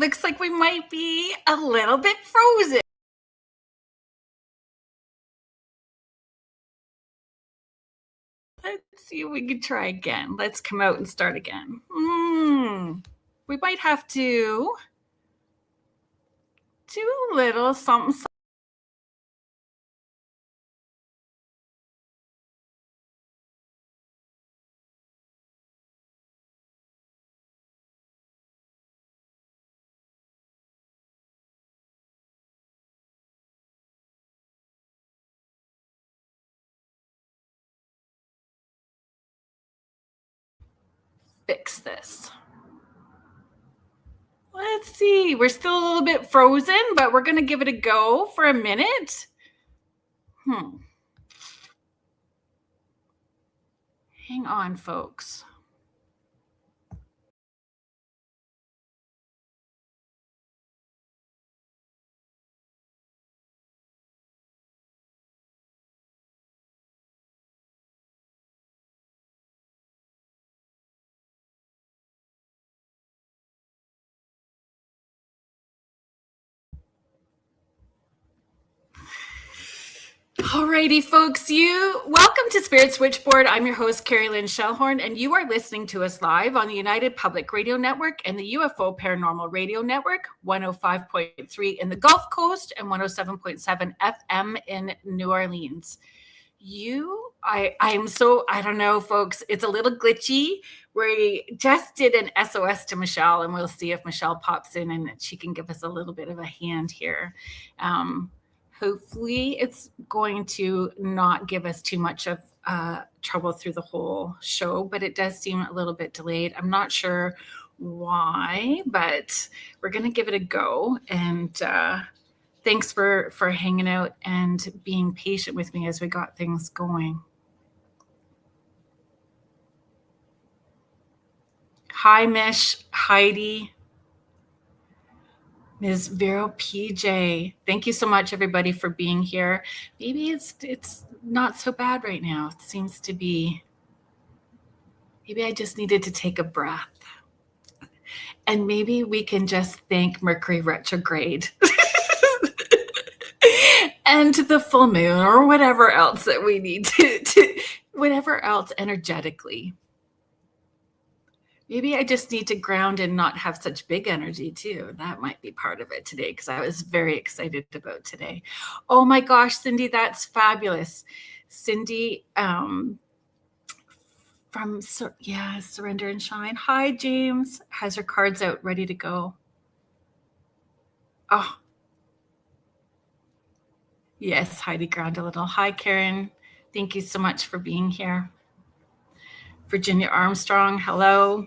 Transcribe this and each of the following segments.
looks like we might be a little bit frozen. Let's see if we can try again. Let's come out and start again. We might have to do a little something. Fix this. Let's see. We're still a little bit frozen, but we're going to give it a go for a minute. Hang on, folks. Alrighty, folks, welcome to Spirit Switchboard. I'm your host, Carrie Lynn Shellhorn, and you are listening to us live on the United Public Radio Network and the UFO Paranormal Radio Network, 105.3 in the Gulf Coast and 107.7 FM in New Orleans. I don't know, folks, it's a little glitchy. We just did an SOS to Michelle, and we'll see if Michelle pops in and she can give us a little bit of a hand here. Hopefully it's going to not give us too much of trouble through the whole show, but it does seem a little bit delayed. I'm not sure why, but we're going to give it a go. And thanks for hanging out and being patient with me as we got things going. Hi, Mish, Heidi, Ms. Vero PJ. Thank you so much, everybody, for being here. Maybe it's not so bad right now. It seems to be, maybe I just needed to take a breath. And maybe we can just thank Mercury retrograde and the full moon or whatever else that we need to whatever else energetically. Maybe I just need to ground and not have such big energy too. That might be part of it today because I was very excited about today. Oh my gosh, Cindy, that's fabulous. Cindy from Surrender and Shine. Hi, James. Has her cards out ready to go. Oh, yes, Heidi ground a little. Hi, Karen. Thank you so much for being here. Virginia Armstrong, hello.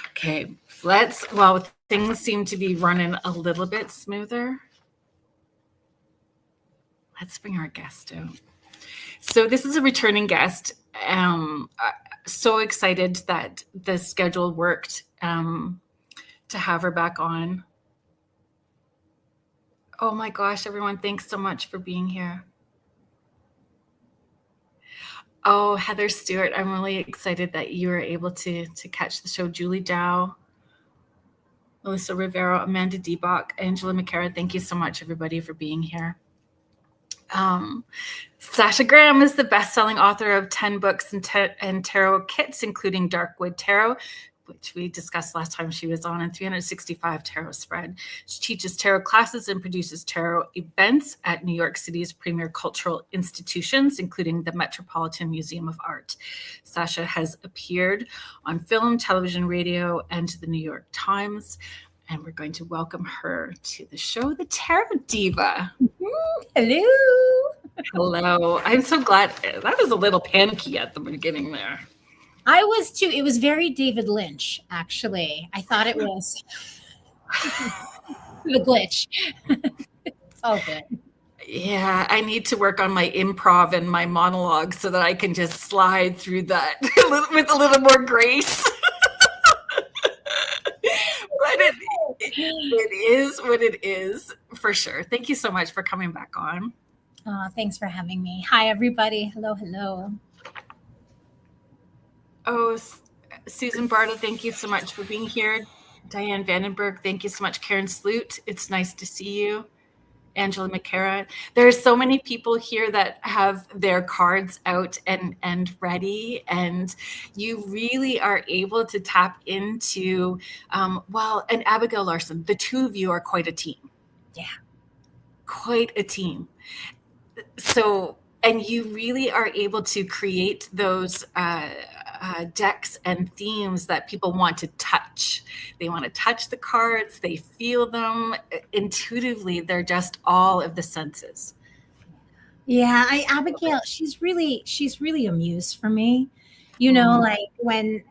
Okay, things seem to be running a little bit smoother. Let's bring our guest out. So this is a returning guest. So excited that the schedule worked to have her back on. Oh my gosh, everyone, thanks so much for being here. Oh, Heather Stewart, I'm really excited that you were able to catch the show. Julie Dow, Melissa Rivero, Amanda Debach, Angela McCarra, thank you so much, everybody, for being here. Sasha Graham is the best-selling author of 10 books and tarot kits, including Darkwood Tarot, which we discussed last time she was on, and 365 tarot spread. She teaches tarot classes and produces tarot events at New York City's premier cultural institutions, including the Metropolitan Museum of Art. Sasha has appeared on film, television, radio, and the New York Times. And we're going to welcome her to the show, the Tarot Diva. Hello. Hello. I'm so glad. That was a little panicky at the beginning there. I was too. It was very David Lynch, actually. I thought it was the glitch. It's all good. Yeah, I need to work on my improv and my monologue so that I can just slide through that with a little more grace. But it is what it is, for sure. Thank you so much for coming back on. Thanks for having me. Hi, everybody. Hello, hello. Oh, Susan Bartle, thank you so much for being here. Diane Vandenberg, thank you so much. Karen Sloot, it's nice to see you. Angela McCara. There's so many people here that have their cards out and ready, and you really are able to tap into, and Abigail Larson, the two of you are quite a team. Yeah. Quite a team. So, and you really are able to create those decks and themes that people want to touch. They want to touch the cards, they feel them intuitively. They're just all of the senses. Yeah, Abigail, she's really a muse for me. You know, like when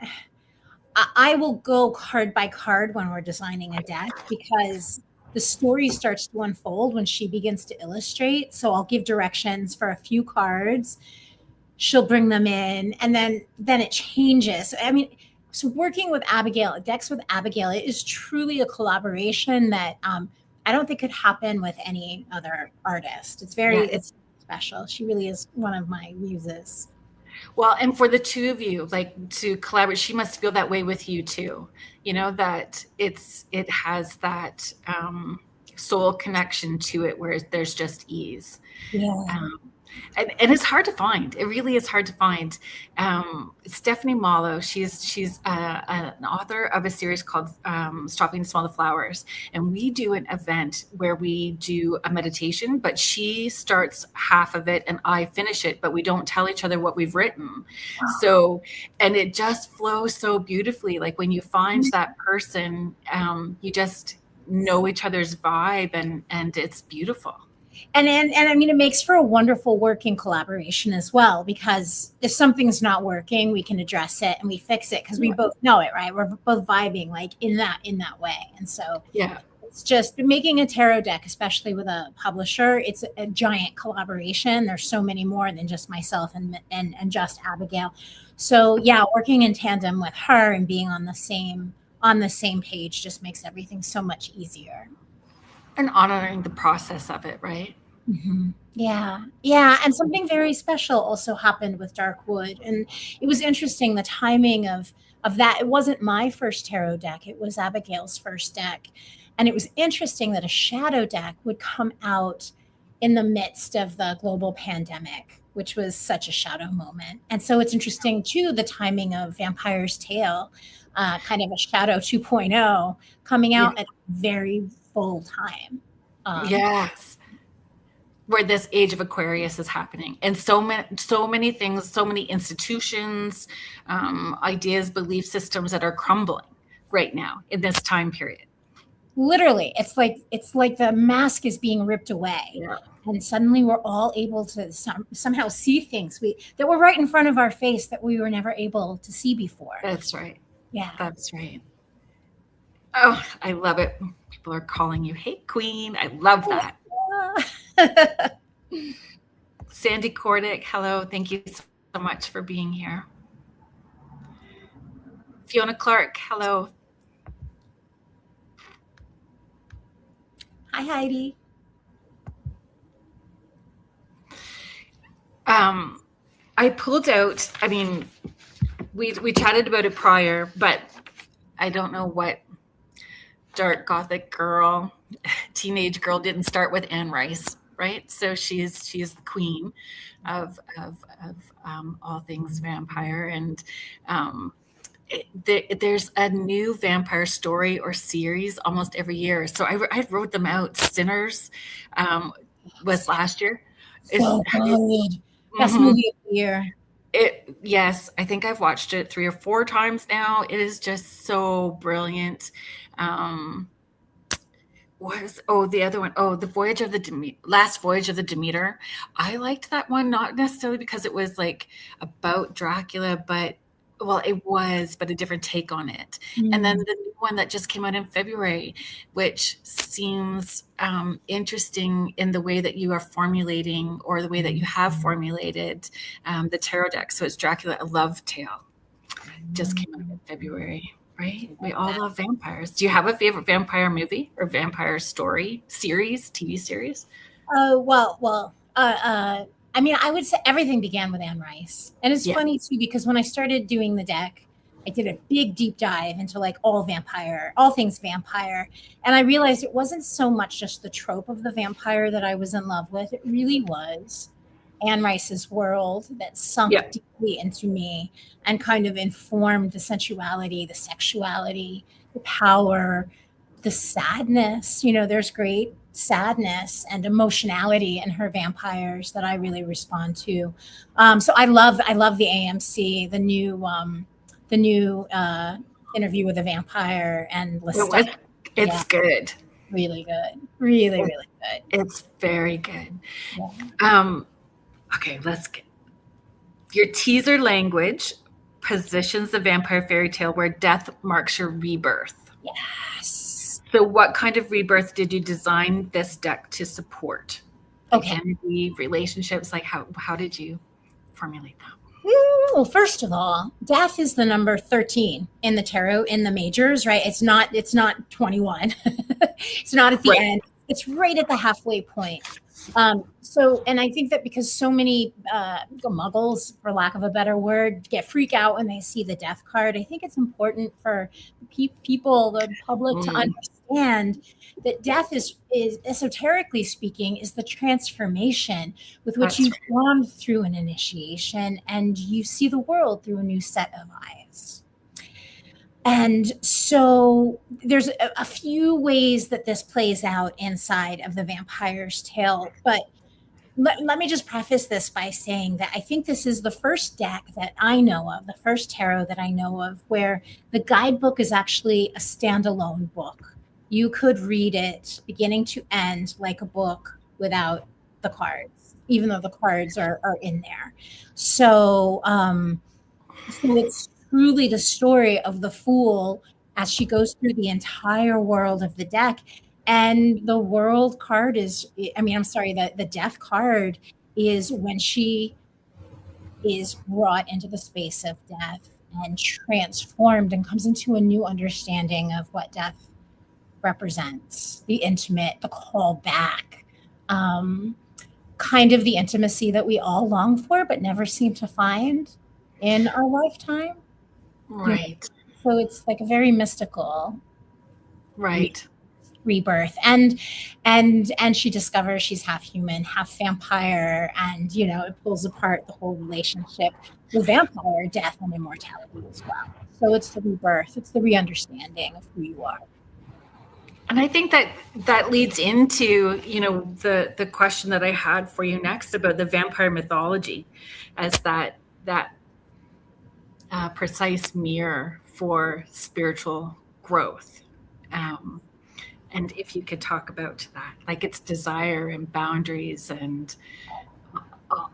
I will go card by card when we're designing a deck, because the story starts to unfold when she begins to illustrate. So I'll give directions for a few cards. She'll bring them in, and then it changes. I mean, so working with Abigail, decks with Abigail, it is truly a collaboration that I don't think could happen with any other artist. It's special. She really is one of my muses. Well, and for the two of you, like, to collaborate, she must feel that way with you too. You know, that it has that soul connection to it where there's just ease. Yeah. And it's hard to find. It really is hard to find. Stephanie Malo, she's an author of a series called Stopping to Smell the Flowers. And we do an event where we do a meditation, but she starts half of it and I finish it, but we don't tell each other what we've written. Wow. So, and it just flows so beautifully. Like when you find that person, you just know each other's vibe, and it's beautiful. And I mean, it makes for a wonderful working collaboration as well, because if something's not working, we can address it and we fix it because we both know it, right? We're both vibing like in that way. And so it's just making a tarot deck, especially with a publisher, it's a giant collaboration. There's so many more than just myself and just Abigail. So yeah, working in tandem with her and being on the same page just makes everything so much easier. And honoring the process of it, right? Mm-hmm. Yeah. And something very special also happened with Darkwood. And it was interesting, the timing of that. It wasn't my first tarot deck. It was Abigail's first deck. And it was interesting that a shadow deck would come out in the midst of the global pandemic, which was such a shadow moment. And so it's interesting too, the timing of Vampire's Tale, kind of a shadow 2.0 coming out at a very full time. Yes. Where this age of Aquarius is happening, and so many things, so many institutions, ideas, belief systems that are crumbling right now in this time period. Literally, it's like the mask is being ripped away, and suddenly we're all able to somehow see things that were right in front of our face that we were never able to see before. That's right. Yeah, that's right. Oh, I love it. People are calling you, "Hey, Queen." I love that. Sandy Cordick, hello. Thank you so much for being here. Fiona Clark, hello. Hi, Heidi. I pulled out, I mean, we chatted about it prior, but I don't know what dark Gothic girl, teenage girl didn't start with Anne Rice, right? So she's the queen of all things vampire, and there's a new vampire story or series almost every year. So I wrote them out. Sinners was last year. So good. Best movie of the year. Yes, I think I've watched it 3 or 4 times now. It is just so brilliant. The other one? Oh, Last Voyage of the Demeter. I liked that one, not necessarily because it was like about Dracula, but it was, but a different take on it. And then the new one that just came out in February, which seems interesting in the way that you are formulating, or the way that you have formulated the tarot deck. So it's Dracula, A Love Tale. Just came out in February, right? We all love vampires. Do you have a favorite vampire movie or vampire story, series, TV series? I mean, I would say everything began with Anne Rice. And it's funny too, because when I started doing the deck, I did a big deep dive into like all things vampire. And I realized it wasn't so much just the trope of the vampire that I was in love with. It really was Anne Rice's world that sunk Yeah. deeply into me and kind of informed the sensuality, the sexuality, the power, the sadness. There's great sadness and emotionality in her vampires that I really respond to. So I love the AMC, the new Interview with a Vampire and Lestat. It's good. Really good. Really, really good. It's very good. Yeah. Okay, let's get your teaser language positions the vampire fairy tale where death marks your rebirth. Yes. So what kind of rebirth did you design this deck to support? Okay. Identity, relationships, like how did you formulate that? Well, first of all, death is the number 13 in the tarot in the majors, right? It's not 21. It's not at the end. It's right at the halfway point. And I think that because so many muggles, for lack of a better word, freak out when they see the death card, I think it's important for people, the public, to understand that death is esoterically speaking, is the transformation with which you've gone through an initiation and you see the world through a new set of eyes. And so there's a few ways that this plays out inside of the vampire's tale. But let me just preface this by saying that I think this is the first deck that I know of, the first tarot that I know of, where the guidebook is actually a standalone book. You could read it beginning to end like a book without the cards, even though the cards are in there. So it's truly the story of the Fool as she goes through the entire world of the deck. And the world card the death card is when she is brought into the space of death and transformed and comes into a new understanding of what death represents, the intimate, the call back, kind of the intimacy that we all long for but never seem to find in our lifetime. Right. So it's like a very mystical rebirth. And she discovers she's half human, half vampire, and it pulls apart the whole relationship with vampire, death, and immortality as well. So it's the rebirth, it's the re-understanding of who you are. And I think that leads into, the question that I had for you next about the vampire mythology as that precise mirror for spiritual growth. And if you could talk about that, like its desire and boundaries and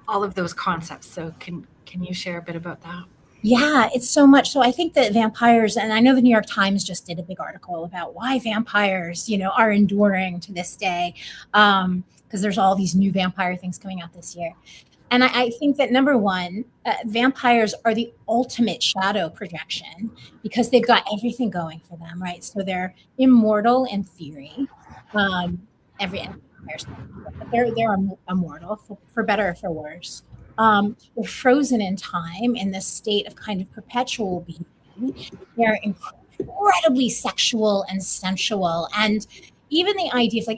all of those concepts. So can you share a bit about that? Yeah, it's so much. So I think that vampires, and I know the New York Times just did a big article about why vampires, are enduring to this day, because there's all these new vampire things coming out this year. And I think that number one, vampires are the ultimate shadow projection because they've got everything going for them, right? So they're immortal in theory. Every vampire, but they're immortal for better or for worse. They're frozen in time in this state of kind of perpetual being. They're incredibly sexual and sensual, and even the idea of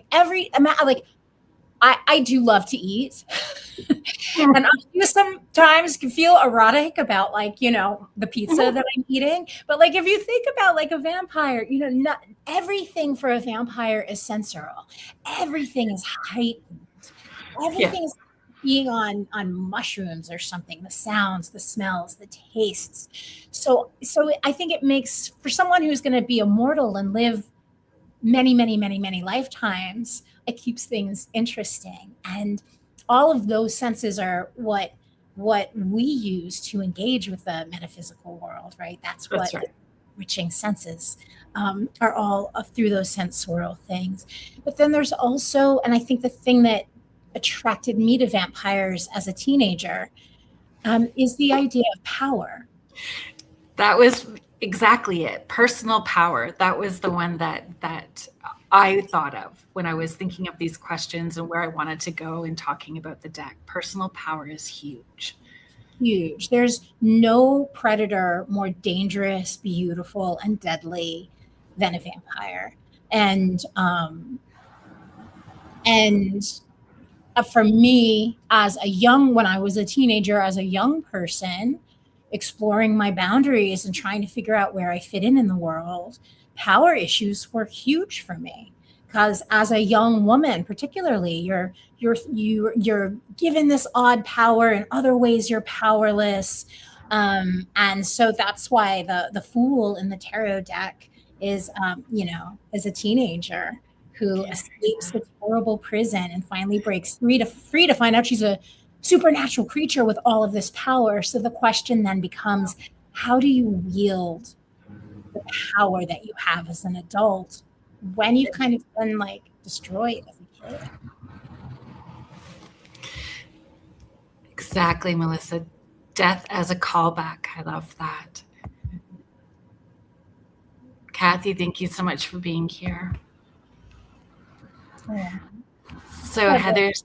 I do love to eat. And I do sometimes can feel erotic about the pizza that I'm eating. But if you think about a vampire, not everything for a vampire is sensorial. Everything is heightened. Everything is being on mushrooms or something, the sounds, the smells, the tastes. So I think it makes, for someone who's going to be immortal and live many, many, many, many lifetimes, it keeps things interesting. And all of those senses are what we use to engage with the metaphysical world, right? That's what enriching senses are all through those sensorial things. But then there's also, and I think the thing that attracted me to vampires as a teenager is the idea of power. That was exactly it. Personal power. That was the one that I thought of when I was thinking of these questions and where I wanted to go in talking about the deck. Personal power is huge. huge. There's no predator more dangerous, beautiful, and deadly than a vampire. And for me, when I was a teenager, as a young person, exploring my boundaries and trying to figure out where I fit in the world, power issues were huge for me. Because as a young woman, particularly, you're given this odd power. In other ways, you're powerless, and so that's why the Fool in the tarot deck is, as a teenager who escapes the terrible prison and finally breaks free to find out she's a supernatural creature with all of this power. So the question then becomes, how do you wield the power that you have as an adult when you've kind of been like destroyed as a kid? Exactly, Melissa. Death as a callback. I love that. Kathy, thank you so much for being here. Yeah. So Heather's,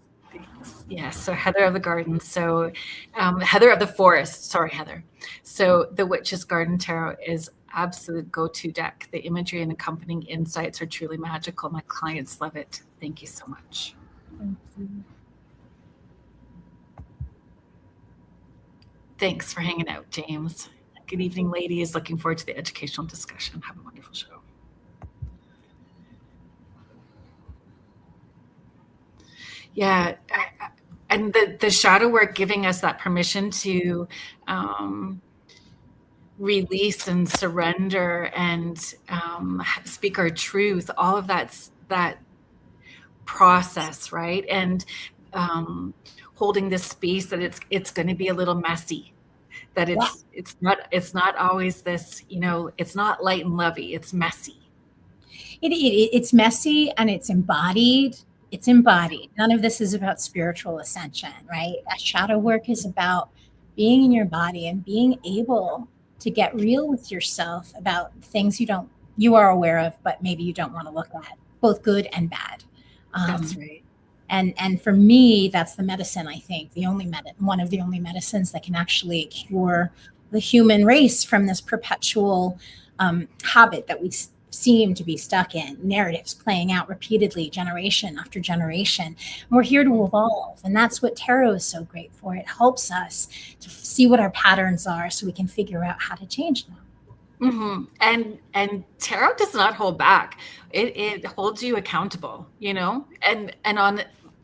so Heather of the Garden. So Heather of the Forest. Sorry, Heather. So the Witch's Garden Tarot is absolute go-to deck. The imagery and accompanying insights are truly magical. My clients love it. Thank you so much. Thank you. Thanks for hanging out, James. Good evening, ladies. Looking forward to the educational discussion. Have a wonderful show. Yeah, and the shadow work giving us that permission to release and surrender and speak our truth. All of that process, right? And holding this space that it's going to be a little messy. That it's not always this, it's not light and lovey. It's messy. It's messy and it's embodied. It's embodied. None of this is about spiritual ascension, right? Shadow work is about being in your body and being able to get real with yourself about things you are aware of, but maybe you don't want to look at, both good and bad. That's right. And for me, that's the medicine, I think, one of the only medicines that can actually cure the human race from this perpetual habit that we seem to be stuck in, narratives playing out repeatedly, generation after generation. And we're here to evolve. And that's what tarot is so great for. It helps us to see what our patterns are so we can figure out how to change them. Mm-hmm. And tarot does not hold back. It holds you accountable, and on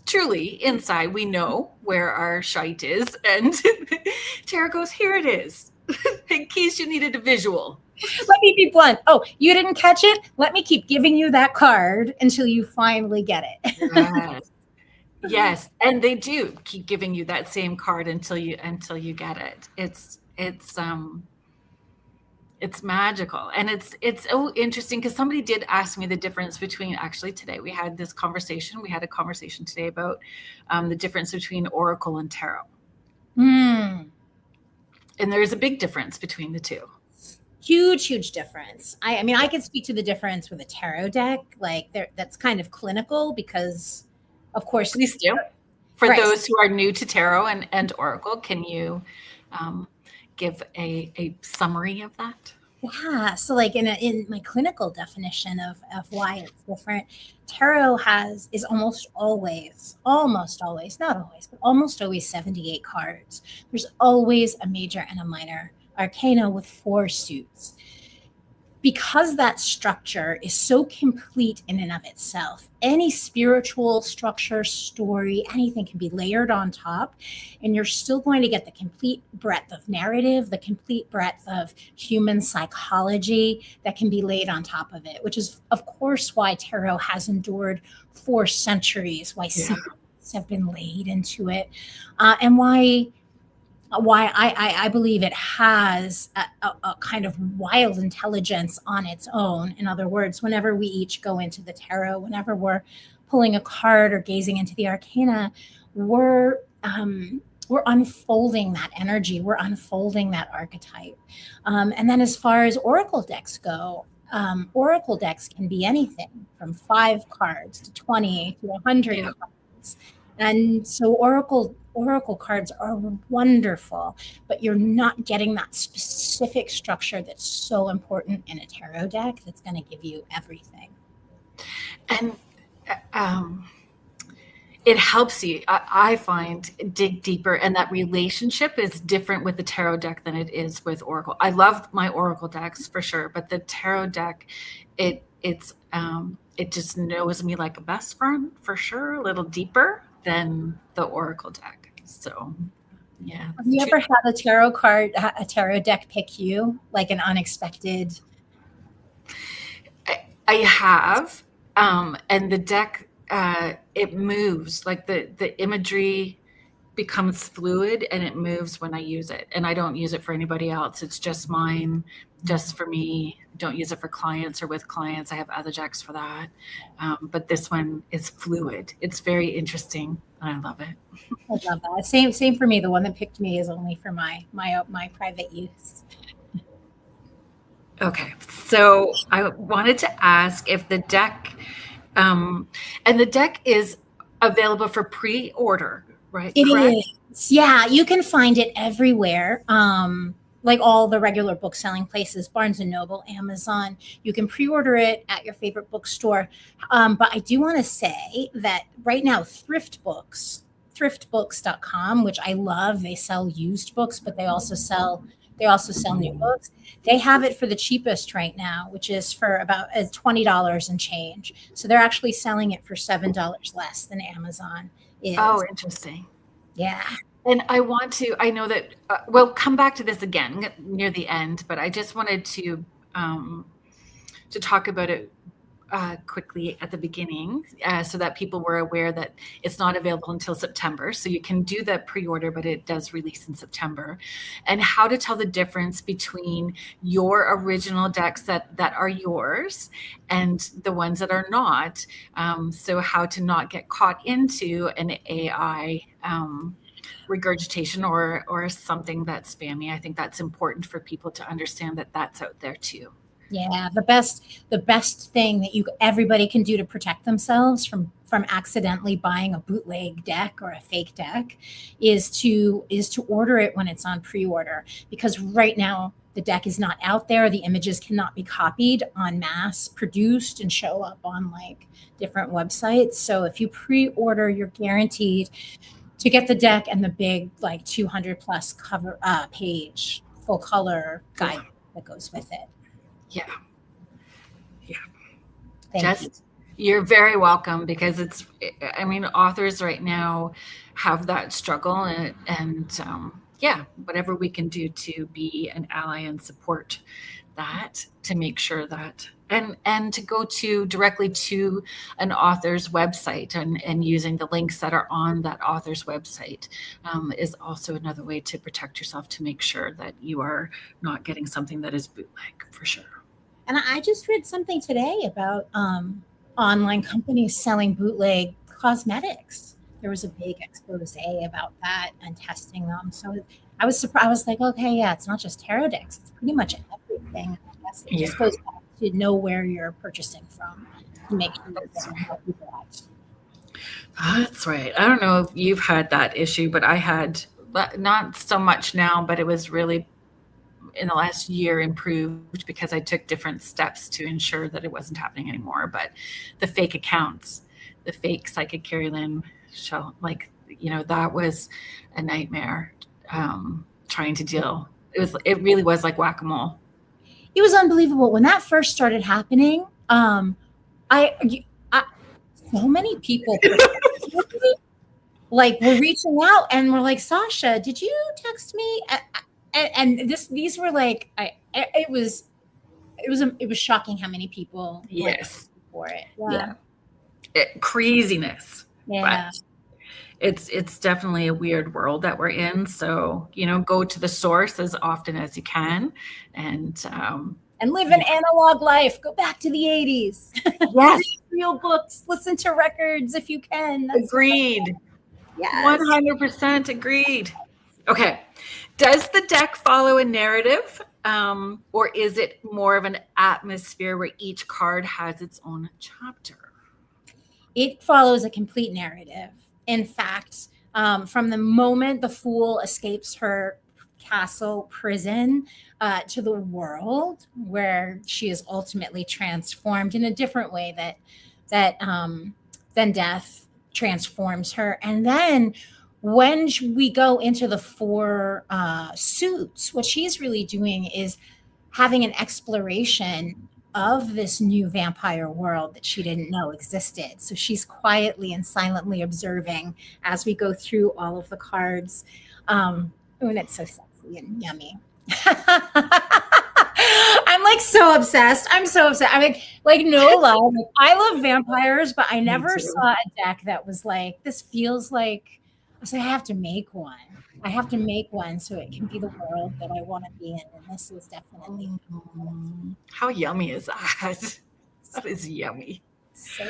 truly inside, we know where our shite is. And tarot goes, here it is, in case you needed a visual. Let me be blunt. Oh, you didn't catch it? Let me keep giving you that card until you finally get it. Yes. And they do keep giving you that same card until you get it. It's magical. And it's so interesting because somebody did ask me the difference between, actually today we had this conversation. We had a conversation today about the difference between oracle and tarot. And there's a big difference between the two. Huge difference. I mean, I can speak to the difference with a tarot deck. Like that's kind of clinical because, of course. Please do. For those who are new to tarot and oracle, can you give a summary of that? Yeah. So like in my clinical definition of why it's different, tarot is almost always, not always, but almost always 78 cards. There's always a major and a minor arcana with 4 suits. Because that structure is so complete in and of itself, any spiritual structure, story, anything can be layered on top, and you're still going to get the complete breadth of narrative, the complete breadth of human psychology that can be laid on top of it, which is, of course, why tarot has endured for centuries, why secrets have been laid into it, and why I believe it has a kind of wild intelligence on its own. In other words, whenever we each go into the tarot, whenever we're pulling a card or gazing into the arcana, we're unfolding that energy. We're unfolding that archetype. And then as far as oracle decks go, oracle decks can be anything from 5 cards to 20 to 100 cards. And so oracle cards are wonderful, but you're not getting that specific structure that's so important in a tarot deck that's going to give you everything. And it helps you, I find, dig deeper, and that relationship is different with the tarot deck than it is with Oracle. I love my Oracle decks for sure, but the tarot deck, it just knows me like a best friend for sure, a little deeper than the Oracle deck. So yeah. Have you ever had a tarot deck pick you, like an unexpected? I have, and the deck, it moves, like the imagery becomes fluid and it moves when I use it. And I don't use it for anybody else. It's just mine, just for me. Don't use it for clients or with clients. I have other decks for that. But this one is fluid. It's very interesting. And I love it. I love that. Same for me. The one that picked me is only for my private use. Okay. So I wanted to ask if the deck, and the deck is available for pre-order, right? It is. Yeah, you can find it everywhere. Like all the regular book selling places, Barnes and Noble, Amazon. You can pre-order it at your favorite bookstore. But I do want to say that right now, thriftbooks.com, which I love, they sell used books, but they also sell new books. They have it for the cheapest right now, which is for about $20 and change. So they're actually selling it for $7 less than Amazon is. Oh, interesting. Yeah. And I know that, we'll come back to this again near the end, but I just wanted to talk about it quickly at the beginning, so that people were aware that it's not available until September. So you can do the pre-order, but it does release in September. And how to tell the difference between your original decks that are yours and the ones that are not. So how to not get caught into an AI regurgitation or something that's spammy. I think that's important for people to understand that that's out there too. Yeah, the best thing that everybody can do to protect themselves from accidentally buying a bootleg deck or a fake deck is to order it when it's on pre-order, because right now the deck is not out there. The images cannot be copied en masse, produced, and show up on like different websites. So if you pre-order, you're guaranteed to get the deck and the big like 200 plus cover page full color guide that goes with it. Yeah. Thank you. You're very welcome, because authors right now have that struggle, and whatever we can do to be an ally and support that, to make sure that, and to go directly to an author's website and using the links that are on that author's website is also another way to protect yourself, to make sure that you are not getting something that is bootleg, for sure. And I just read something today about online companies selling bootleg cosmetics. There was a big expose about that and testing them. So I was surprised. I was like, okay, yeah, it's not just tarot decks. It's pretty much everything. I guess it just goes back to know where you're purchasing from to make sure you're getting what you bought. That's right. I don't know if you've had that issue, but I had, not so much now, but it was really in the last year improved, because I took different steps to ensure that it wasn't happening anymore. But the fake accounts, the fake Psychic Carrie Lynn show, that was a nightmare, trying to deal. It really was like whack-a-mole. It was unbelievable when that first started happening. So many people like were reaching out and were like, Sasha, did you text me? And these were like, it was shocking how many people for it. Yeah. Craziness. Yeah. But it's definitely a weird world that we're in. So, go to the source as often as you can, and live an analog life. Go back to the 80s. Yes. Real books. Listen to records if you can. That's agreed. Yes. 100% agreed. Okay. Does the deck follow a narrative, or is it more of an atmosphere where each card has its own chapter? It follows a complete narrative. in fact, from the moment the fool escapes her castle prison to the world where she is ultimately transformed in a different way than death transforms her. And then when we go into the four suits, what she's really doing is having an exploration of this new vampire world that she didn't know existed. So she's quietly and silently observing as we go through all of the cards. And it's so sexy and yummy. I'm like so obsessed. I'm so obsessed. I'm like no love. Like, I love vampires, but I never saw a deck that was like, this feels like, I was like, I have to make one. I have to make one so it can be the world that I want to be in. And this is definitely. How yummy is that? That is yummy. So,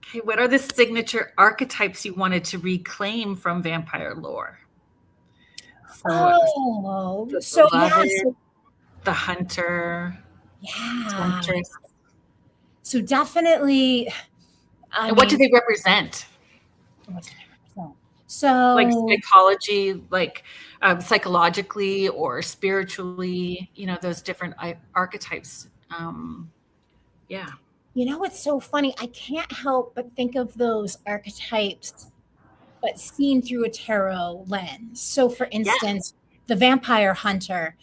okay, what are the signature archetypes you wanted to reclaim from vampire lore? So the hunter. Yeah. So definitely. And what do they represent? So like psychology, like psychologically or spiritually, those different archetypes. Yeah. You know what's so funny? I can't help but think of those archetypes, but seen through a tarot lens. So, for instance, the vampire hunter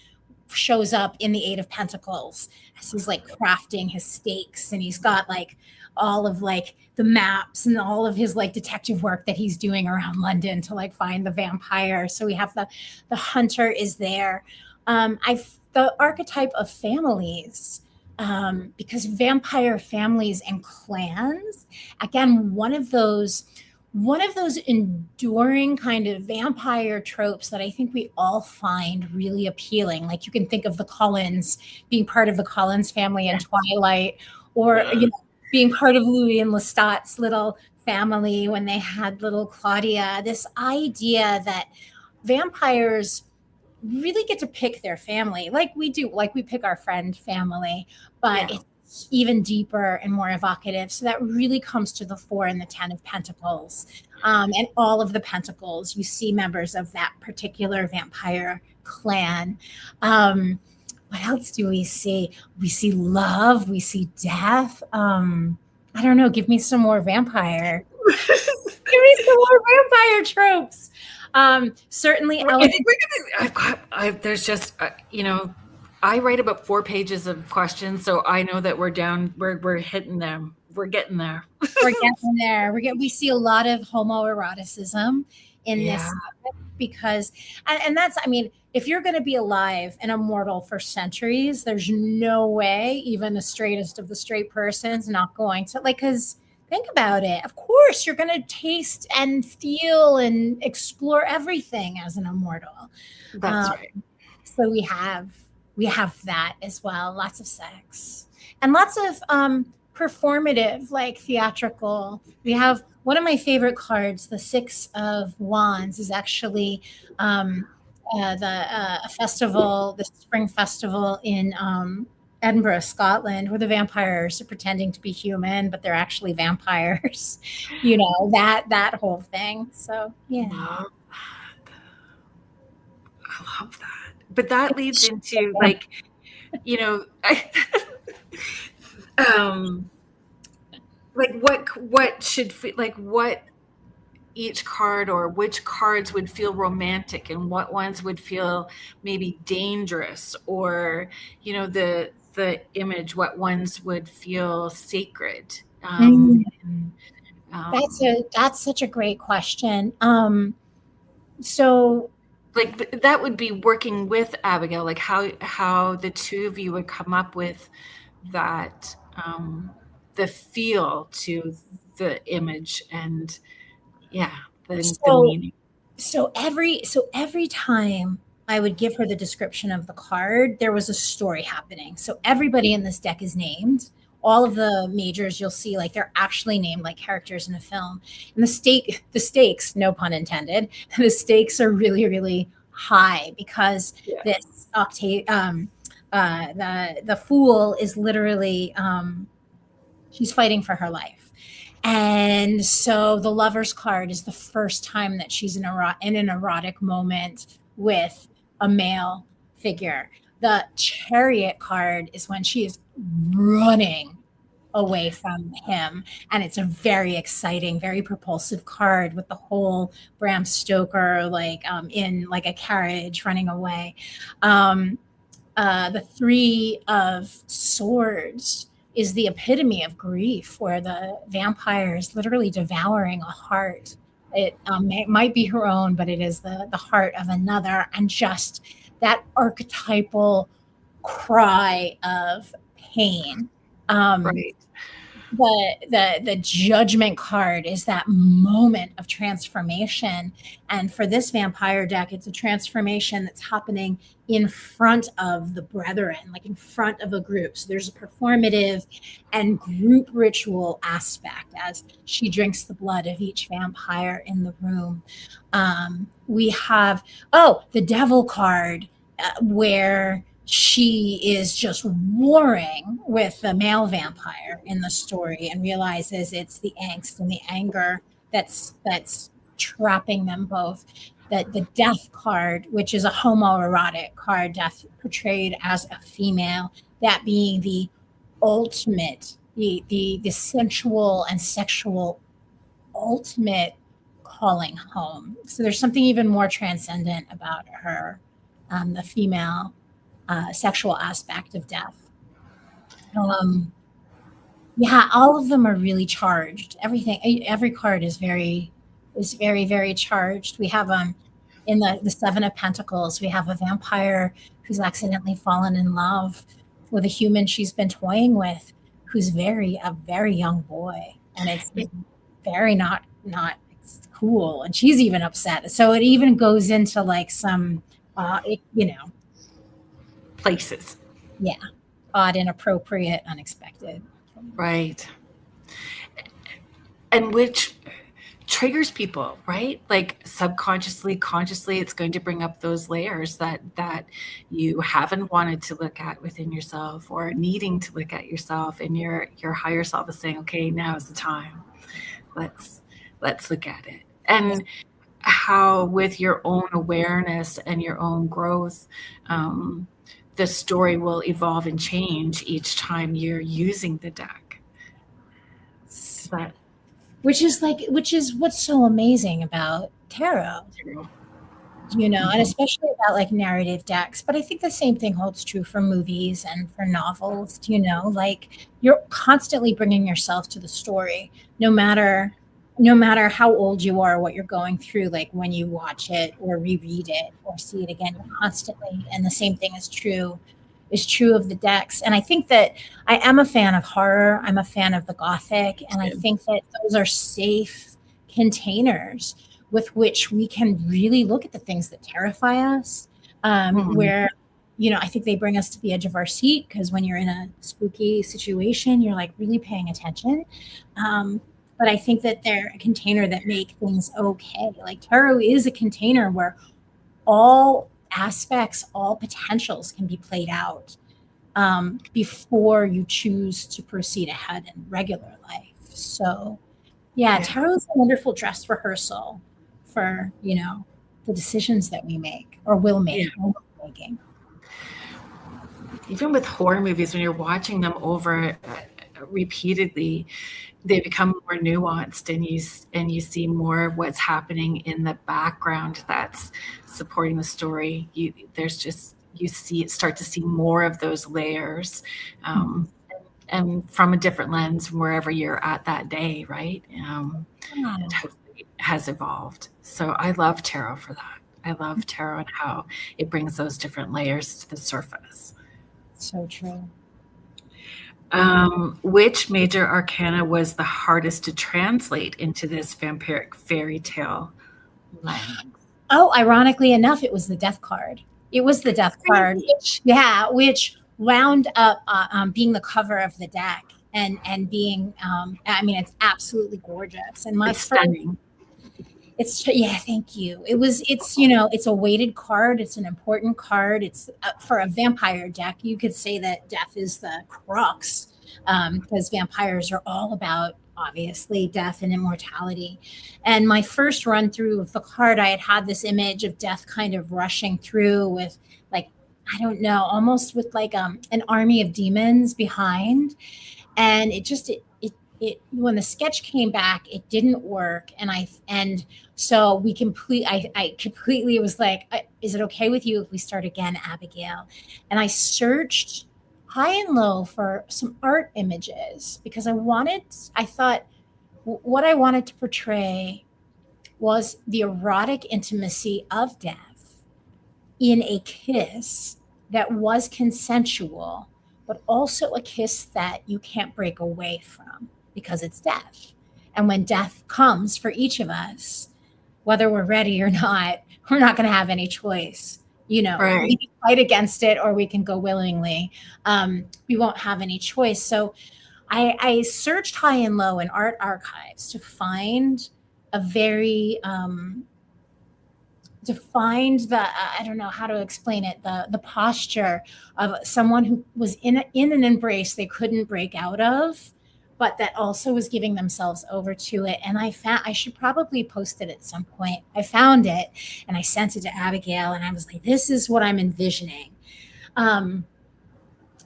shows up in the Eight of Pentacles as he's like crafting his stakes, and he's got like all of like the maps and all of his like detective work that he's doing around London to like find the vampire. So we have the hunter is there. The archetype of families. Because vampire families and clans, again, one of those enduring kind of vampire tropes that I think we all find really appealing. Like you can think of the Cullens, being part of the Cullens family in Twilight, or being part of Louis and Lestat's little family when they had little Claudia. This idea that vampires really get to pick their family like we do, like we pick our friend family, but it's even deeper and more evocative. So that really comes to the fore in the 10 of Pentacles. And all of the pentacles, you see members of that particular vampire clan. What else do we see? We see love, we see death. I don't know, give me some more vampire. Give me some more vampire tropes. Certainly, I think we're gonna. There's just I write about 4 pages of questions, so I know that we're down. We're hitting them. We're getting there. We're getting there. We see a lot of homoeroticism in this because, and that's, I mean, if you're going to be alive and immortal for centuries, there's no way even the straightest of the straight person's not going to because. Think about it. Of course, you're going to taste and feel and explore everything as an immortal. That's right. So we have that as well. Lots of sex and lots of performative, like theatrical. We have one of my favorite cards, the 6 of Wands, is actually the festival, the spring festival in Edinburgh, Scotland, where the vampires are pretending to be human, but they're actually vampires. That whole thing. So yeah. I love that. But that leads into like, like what should like what each card or which cards would feel romantic and what ones would feel maybe dangerous, or the image, what ones would feel sacred. That's such a great question. So like that would be working with Abigail, like how the two of you would come up with that the feel to the image and the meaning. So every time I would give her the description of the card, there was a story happening. So everybody in this deck is named. All of the majors you'll see, like they're actually named like characters in a film. And the stakes, no pun intended, the stakes are really, really high because this the fool is literally she's fighting for her life. And so the Lover's card is the first time that she's in an erotic moment with a male figure. The Chariot card is when she is running away from him, and it's a very exciting, very propulsive card with the whole Bram Stoker in like a carriage running away. The Three of Swords is the epitome of grief, where the vampire is literally devouring a heart. It might be her own, but it is the heart of another, and just that archetypal cry of pain. Right. The Judgment card is that moment of transformation, and for this vampire deck, it's a transformation that's happening in front of the brethren, like in front of a group. So there's a performative and group ritual aspect as she drinks the blood of each vampire in the room. We have the Devil card, where she is just warring with the male vampire in the story and realizes it's the angst and the anger that's trapping them both. That the Death card, which is a homoerotic card, death portrayed as a female, that being the ultimate, the sensual and sexual ultimate calling home. So there's something even more transcendent about her, the female sexual aspect of death. All of them are really charged. Every card is very, very charged. We have in the Seven of Pentacles, we have a vampire who's accidentally fallen in love with a human she's been toying with, who's a very young boy, and it's very not cool, and she's even upset. So it even goes into like some, Places. Yeah. Odd, inappropriate, unexpected. Right. And which triggers people, right? Like subconsciously, consciously, it's going to bring up those layers that you haven't wanted to look at within yourself, or needing to look at yourself, and your higher self is saying, okay, now is the time. Let's look at it. And how with your own awareness and your own growth, the story will evolve and change each time you're using the deck. Which is what's so amazing about tarot, and especially about like narrative decks. But I think the same thing holds true for movies and for novels. Like you're constantly bringing yourself to the story, no matter how old you are, what you're going through, like when you watch it or reread it or see it again, you're constantly, and the same thing is true of the decks. And I think that I am a fan of horror. I'm a fan of the Gothic. And I think that those are safe containers with which we can really look at the things that terrify us, where, I think they bring us to the edge of our seat, because when you're in a spooky situation, you're like really paying attention. But I think that they're a container that make things okay. Like tarot is a container where all aspects, all potentials can be played out before you choose to proceed ahead in regular life. So, tarot is a wonderful dress rehearsal for, the decisions that we make or will make. Or will making. Even with horror movies, when you're watching them over repeatedly, they become more nuanced, and you see more of what's happening in the background that's supporting the story. You start to see more of those layers, and from a different lens, wherever you're at that day, right? It hopefully has evolved. So I love tarot for that. I love tarot and how it brings those different layers to the surface. So true. Which major arcana was the hardest to translate into this vampiric fairy tale language? Oh, ironically enough, it was the Death card. It was the Death card, which wound up being the cover of the deck and being, it's absolutely gorgeous. And my stunning. Thank you. It's a weighted card. It's an important card. It's for a vampire deck. You could say that death is the crux, because vampires are all about obviously, death and immortality. And my first run through of the card, I had this image of death kind of rushing through with, like, I don't know, almost with like an army of demons behind. And it when the sketch came back, it didn't work. And so I completely was like, is it okay with you if we start again, Abigail? And I searched high and low for some art images because I thought what I wanted to portray was the erotic intimacy of death in a kiss that was consensual, but also a kiss that you can't break away from because it's death. And when death comes for each of us, whether we're ready or not, we're not going to have any choice. You know, Right. we can fight against it or we can go willingly. We won't have any choice. So I searched high and low in art archives to find a very defined the I don't know how to explain it, the posture of someone who was in an embrace they couldn't break out of, but that also was giving themselves over to it. And I should probably post it at some point. I found it and I sent it to Abigail and I was like, this is what I'm envisioning.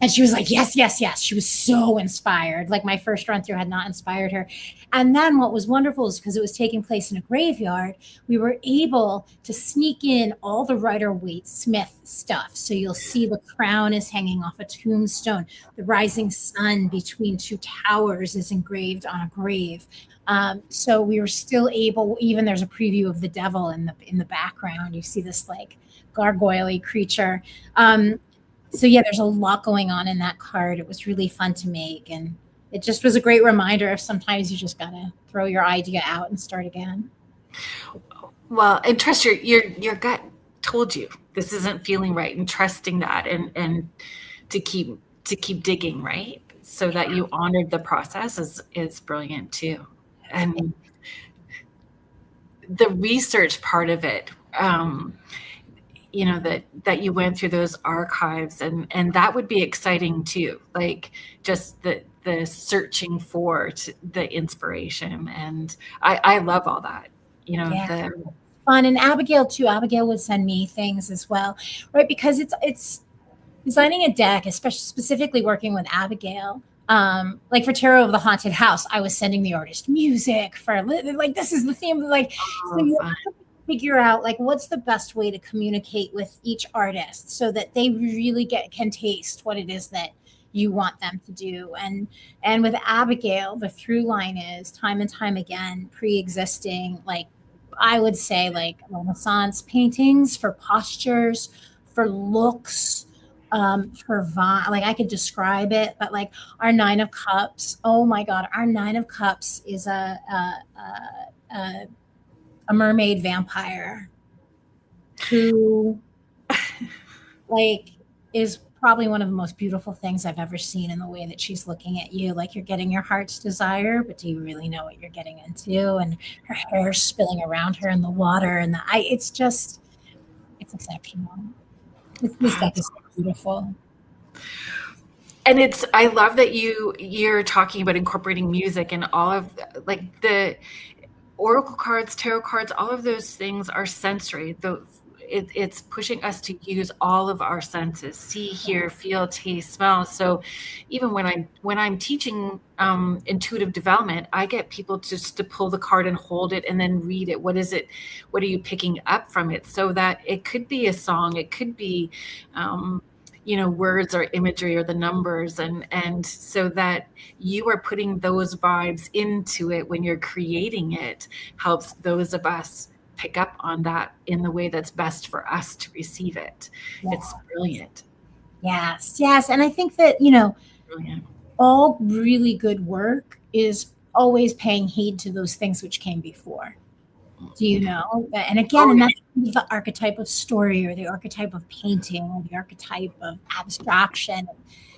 And she was like, yes, yes, yes. She was so inspired. Like my first run through had not inspired her. And then what was wonderful is because it was taking place in a graveyard, we were able to sneak in all the Rider-Waite-Smith stuff. So you'll see the crown is hanging off a tombstone. The rising sun between two towers is engraved on a grave. So we were still able, even there's a preview of the devil in the background. You see this like gargoyle-y creature. So yeah, there's a lot going on in that card. It was really fun to make, and it just was a great reminder of sometimes you just gotta throw your idea out and start again. Well, and trust your gut told you this isn't feeling right, and trusting that, and to keep digging, right? So that you honored the process is brilliant too. And the research part of it, you know, that you went through those archives, and that would be exciting too, like just the searching for the inspiration. And I love all that, you know. Yeah. Fun. And Abigail too. Abigail would send me things as well, right? Because it's designing a deck, especially specifically working with Abigail. Like for Tarot of the Haunted House, I was sending the artist music for like this is the theme. Like so you have to figure out like what's the best way to communicate with each artist so that they really can taste what it is that you want them to do. And with Abigail, the through line is time and time again pre-existing, like I would say like Renaissance paintings for postures, for looks, for like I could describe it, but like our Nine of Cups, oh my God, our Nine of Cups is a mermaid vampire who like is probably one of the most beautiful things I've ever seen in the way that she's looking at you. Like you're getting your heart's desire, but do you really know what you're getting into? And her hair spilling around her in the water and it's exceptional. This deck is so beautiful. And I love that you're talking about incorporating music and all of like the oracle cards, tarot cards, all of those things are sensory. It's pushing us to use all of our senses: see, hear, feel, taste, smell. So even when I'm teaching intuitive development, I get people just to pull the card and hold it and then read it. What is it? What are you picking up from it? So that it could be a song, it could be you know, words or imagery or the numbers, and so that you are putting those vibes into it when you're creating it helps those of us pick up on that in the way that's best for us to receive it. Yeah. It's brilliant. Yes. And I think that, you know, brilliant. All really good work is always paying heed to those things which came before. Do you know? And again, and that's the archetype of story or the archetype of painting or the archetype of abstraction.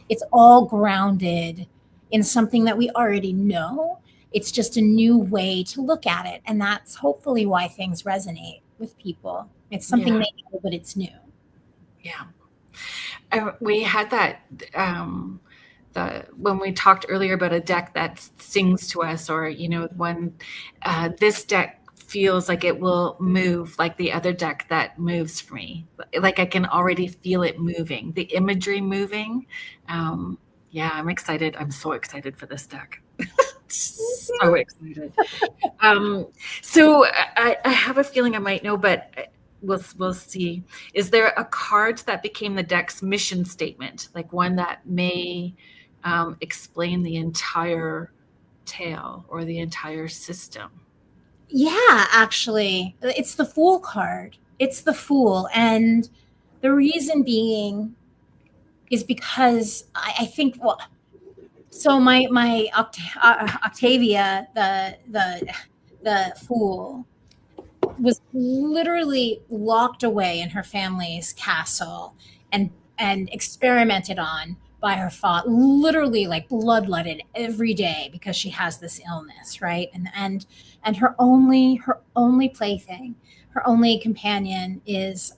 It's all grounded in something that we already know. It's just a new way to look at it. And that's hopefully why things resonate with people. It's something they know, but it's new. Yeah. We had that when we talked earlier about a deck that sings to us, or when this deck feels like it will move like the other deck that moves for me. Like I can already feel it moving, the imagery moving. Yeah, I'm excited. I'm so excited for this deck. So excited. So I have a feeling I might know, but we'll see. Is there a card that became the deck's mission statement, like one that may explain the entire tale or the entire system? Yeah, actually, it's the Fool card. It's the Fool. And the reason being is because I think, well, so my Octavia, the Fool, was literally locked away in her family's castle and experimented on by her father, literally like bloodletted every day because she has this illness, right? And her only plaything, her only companion is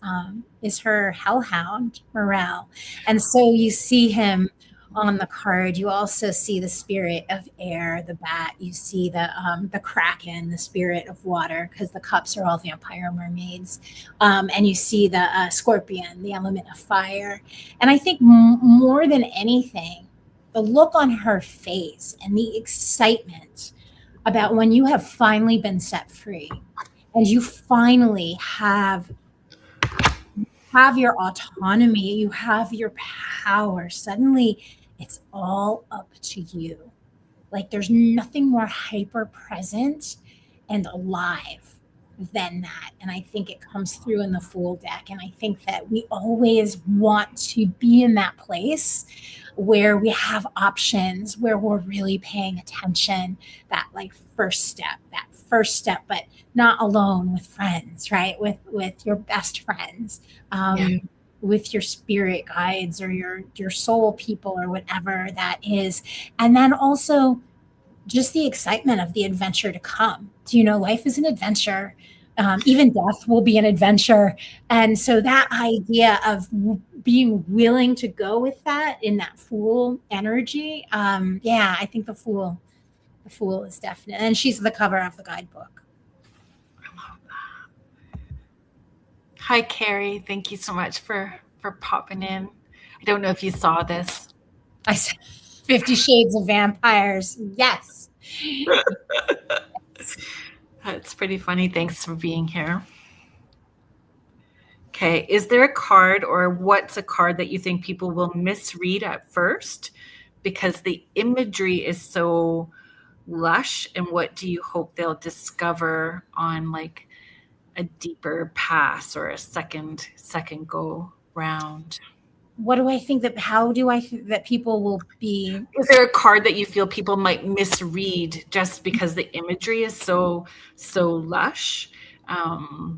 her hellhound Morel. And so you see him on the card. You also see the spirit of air, the bat. You see the kraken, the spirit of water, because the cups are all vampire mermaids. And you see the scorpion, the element of fire. And I think more than anything, the look on her face and the excitement about when you have finally been set free and you finally have your autonomy, you have your power. Suddenly, it's all up to you. Like there's nothing more hyper present and alive than that. And I think it comes through in the Fool deck. And I think that we always want to be in that place where we have options, where we're really paying attention, that like first step, but not alone, with friends, right? With your best friends. Yeah. With your spirit guides or your soul people or whatever that is. And then also just the excitement of the adventure to come. Do you know, life is an adventure. Even death will be an adventure. And so that idea of being willing to go with that in that Fool energy. Yeah, I think the Fool is definite. And she's the cover of the guidebook. Hi, Carrie. Thank you so much for popping in. I don't know if you saw this. I said 50 Shades of Vampires. Yes. It's pretty funny. Thanks for being here. Okay. Is there a card, or what's a card that you think people will misread at first because the imagery is so lush? And what do you hope they'll discover on like a deeper pass or a second go round? What do I think that, how do I think that people will be? Is there a card that you feel people might misread just because the imagery is so lush? That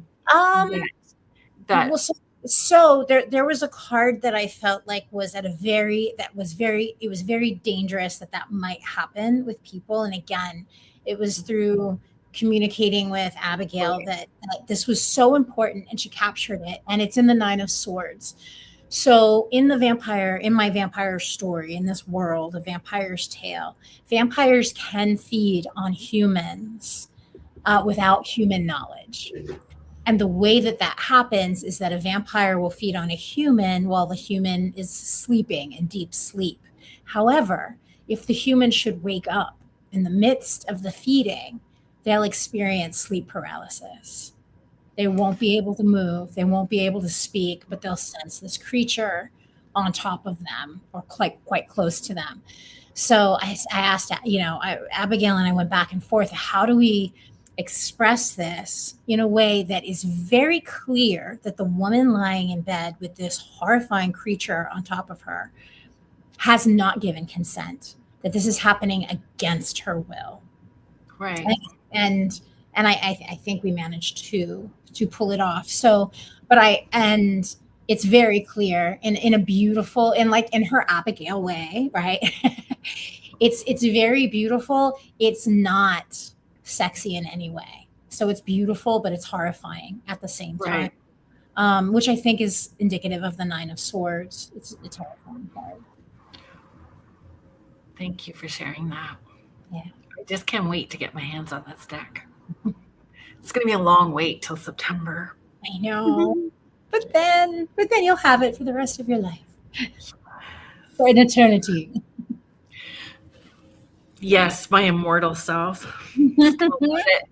Well, so there was a card that I felt like was at a very, that was very, it was very dangerous that might happen with people. And again, it was through communicating with Abigail that this was so important, and she captured it. And it's in the Nine of Swords. So in my vampire story, in this world, a vampire's tale, vampires can feed on humans without human knowledge. And the way that happens is that a vampire will feed on a human while the human is sleeping in deep sleep. However, if the human should wake up in the midst of the feeding, they'll experience sleep paralysis. They won't be able to move. They won't be able to speak, but they'll sense this creature on top of them or quite close to them. So I asked, Abigail and I went back and forth. How do we express this in a way that is very clear that the woman lying in bed with this horrifying creature on top of her has not given consent, that this is happening against her will? right. And I think we managed to pull it off. So, and it's very clear in a beautiful, in her Abigail way, right? it's very beautiful. It's not sexy in any way. So it's beautiful, but it's horrifying at the same time. Right. Which I think is indicative of the Nine of Swords. It's a terrifying card. Thank you for sharing that. Yeah. I just can't wait to get my hands on this deck. It's going to be a long wait till September. I know. But then you'll have it for the rest of your life. For an eternity. Yes, my immortal self. It's gonna love it.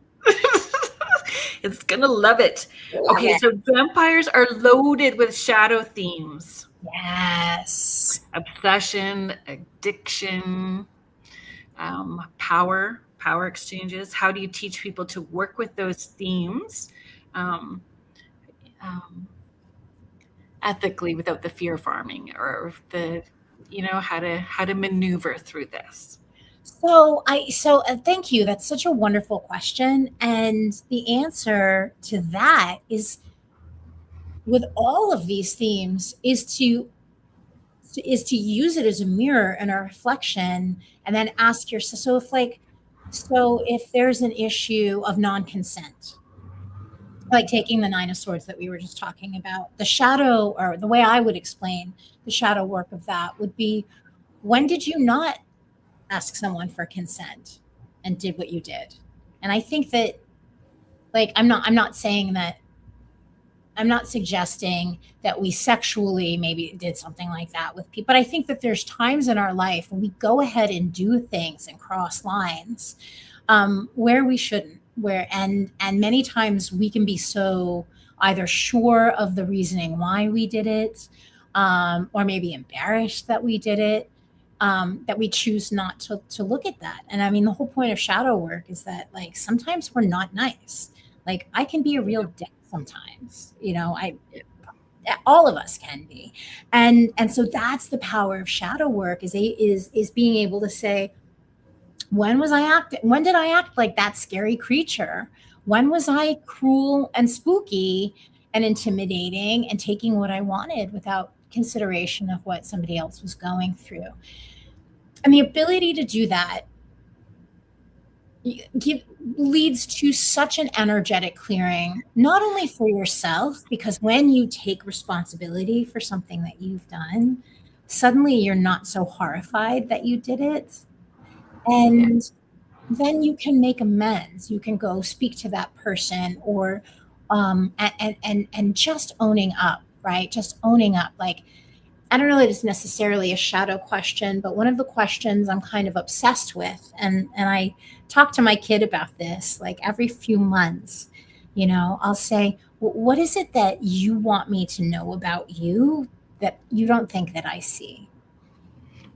It's gonna love it. Love Okay, it. so vampires are loaded with shadow themes. Yes. Obsession, addiction, power exchanges. How do you teach people to work with those themes um, um, ethically without the fear farming, or the, how to maneuver through this? So thank you. That's such a wonderful question. And the answer to that is, with all of these themes, is to use it as a mirror and a reflection, and then ask yourself, so if there's an issue of non-consent, like taking the Nine of Swords that we were just talking about, the shadow, or the way I would explain the shadow work of that would be, when did you not ask someone for consent and did what you did? And I think that, like, I'm not suggesting that we sexually maybe did something like that with people, but I think that there's times in our life when we go ahead and do things and cross lines, where we shouldn't. And many times we can be so either sure of the reasoning why we did it, or maybe embarrassed that we did it, that we choose not to look at that. And I mean, the whole point of shadow work is that, like, sometimes we're not nice. Like, I can be a real dick sometimes, all of us can be. And so that's the power of shadow work, is being able to say, when did I act like that scary creature? When was I cruel and spooky and intimidating and taking what I wanted without consideration of what somebody else was going through? And the ability to do that leads to such an energetic clearing, not only for yourself, because when you take responsibility for something that you've done, suddenly you're not so horrified that you did it. And then you can make amends. You can go speak to that person, or and just owning up, right? Just owning up. Like, I don't know that it's necessarily a shadow question, but one of the questions I'm kind of obsessed with, and I talk to my kid about this, like, every few months, I'll say, what is it that you want me to know about you that you don't think that I see?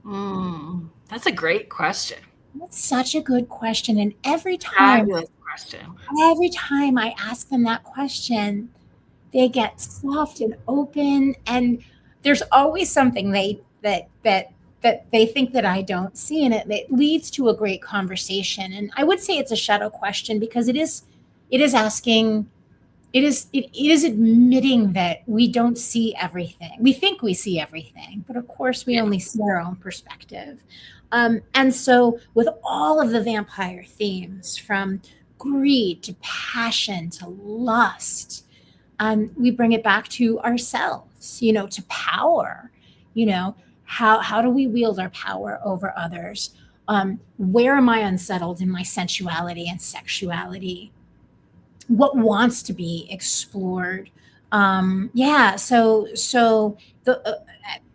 That's a great question. That's such a good question. And Fabulous question. every time I ask them that question, they get soft and open, and there's always something that they think that I don't see, and it leads to a great conversation. And I would say it's a shadow question, because it is asking, it is admitting that we don't see everything. We think we see everything, but of course we only see our own perspective. And so with all of the vampire themes, from greed to passion to lust, we bring it back to ourselves, to power. How do we wield our power over others? Where am I unsettled in my sensuality and sexuality? What wants to be explored? So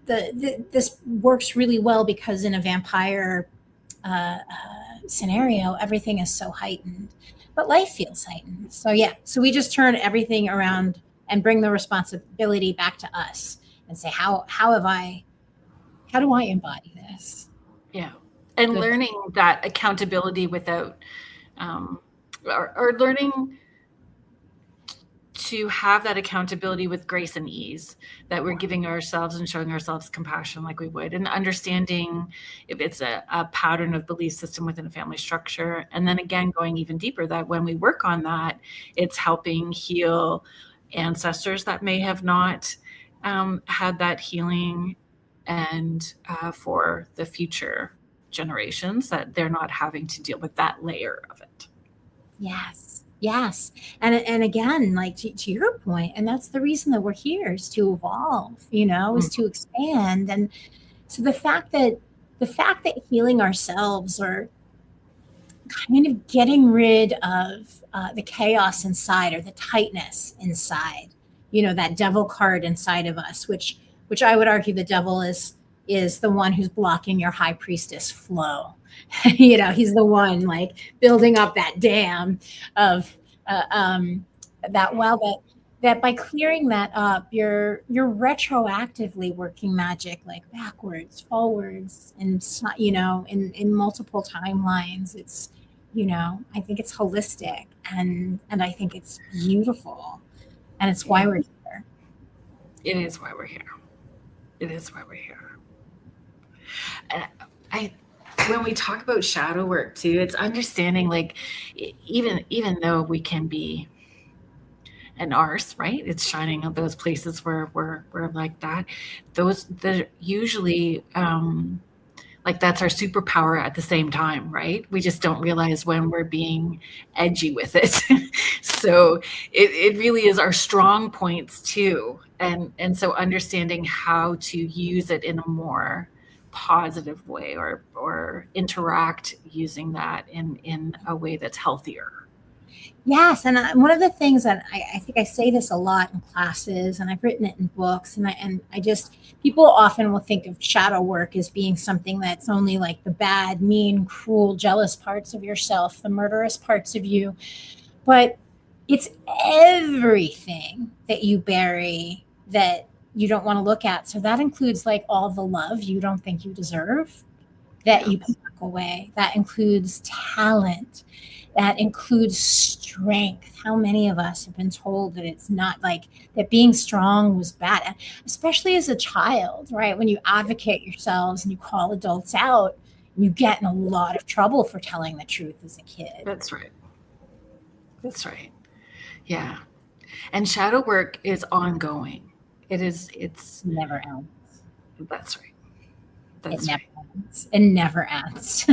this works really well, because in a vampire scenario, everything is so heightened, but life feels heightened. So we just turn everything around and bring the responsibility back to us, and say, how do I embody this? Yeah. And Good. learning that accountability without, or learning to have that accountability with grace and ease, that we're giving ourselves and showing ourselves compassion like we would, and understanding if it's a pattern of belief system within a family structure. And then again, going even deeper, that when we work on that, it's helping heal ancestors that may have not had that healing, and for the future generations, that they're not having to deal with that layer of it. Yes. And again, like, to your point, and that's the reason that we're here, is to evolve, is to expand. And so the fact that the fact that healing ourselves, or kind of getting rid of the chaos inside, or the tightness inside, that devil card inside of us, which I would argue the devil is the one who's blocking your high priestess flow. He's the one like building up that dam of that well, that by clearing that up, you're retroactively working magic, like backwards, forwards, and in multiple timelines. It's I think it's holistic, and I think it's beautiful, and it's why we're here. It is why we're here. It is why we're here. And when we talk about shadow work too, it's understanding, like, even though we can be an arse, right? It's shining on those places where we're like that. They're usually like that's our superpower at the same time, right? We just don't realize when we're being edgy with it. So it really is our strong points too. And so understanding how to use it in a more positive way, or interact using that in a way that's healthier. Yes, and one of the things that I think I say this a lot in classes, and I've written it in books, and I just, people often will think of shadow work as being something that's only like the bad, mean, cruel, jealous parts of yourself, the murderous parts of you, but it's everything that you bury that you don't want to look at. So that includes like all the love you don't think you deserve that you pack away. That includes talent. That includes strength. How many of us have been told that it's not, like, that being strong was bad, especially as a child, right? When you advocate yourselves and you call adults out, you get in a lot of trouble for telling the truth as a kid. That's right. That's right. Yeah. And shadow work is ongoing. It's never ends. That's right. It never ends.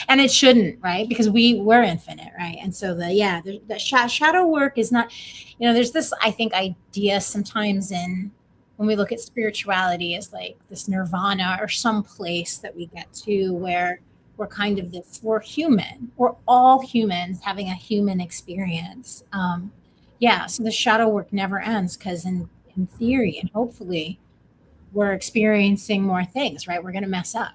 And it shouldn't, right? Because we're infinite, right? And so the shadow work is not, there's this, I think, idea sometimes when we look at spirituality as like this nirvana, or some place that we get to where we're kind of we're human. We're all humans having a human experience. So the shadow work never ends, because in theory, and hopefully, we're experiencing more things, right? We're going to mess up,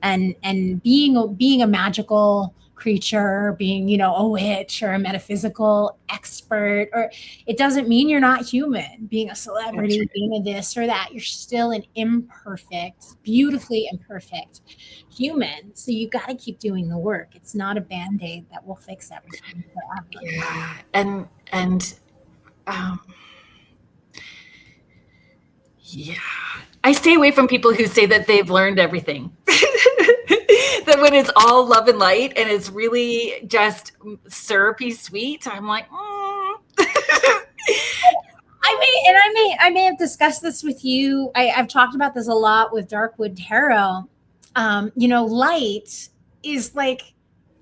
and being a magical creature, being, a witch or a metaphysical expert, or it doesn't mean you're not human. Being a celebrity, right, being a this or that, you're still an imperfect, beautifully imperfect human. So you got to keep doing the work. It's not a Band-Aid that will fix everything forever. Yeah. Yeah. I stay away from people who say that they've learned everything. That when it's all love and light and it's really just syrupy sweet, I'm like, I may have discussed this with you. I've talked about this a lot with Darkwood Tarot. Light is like,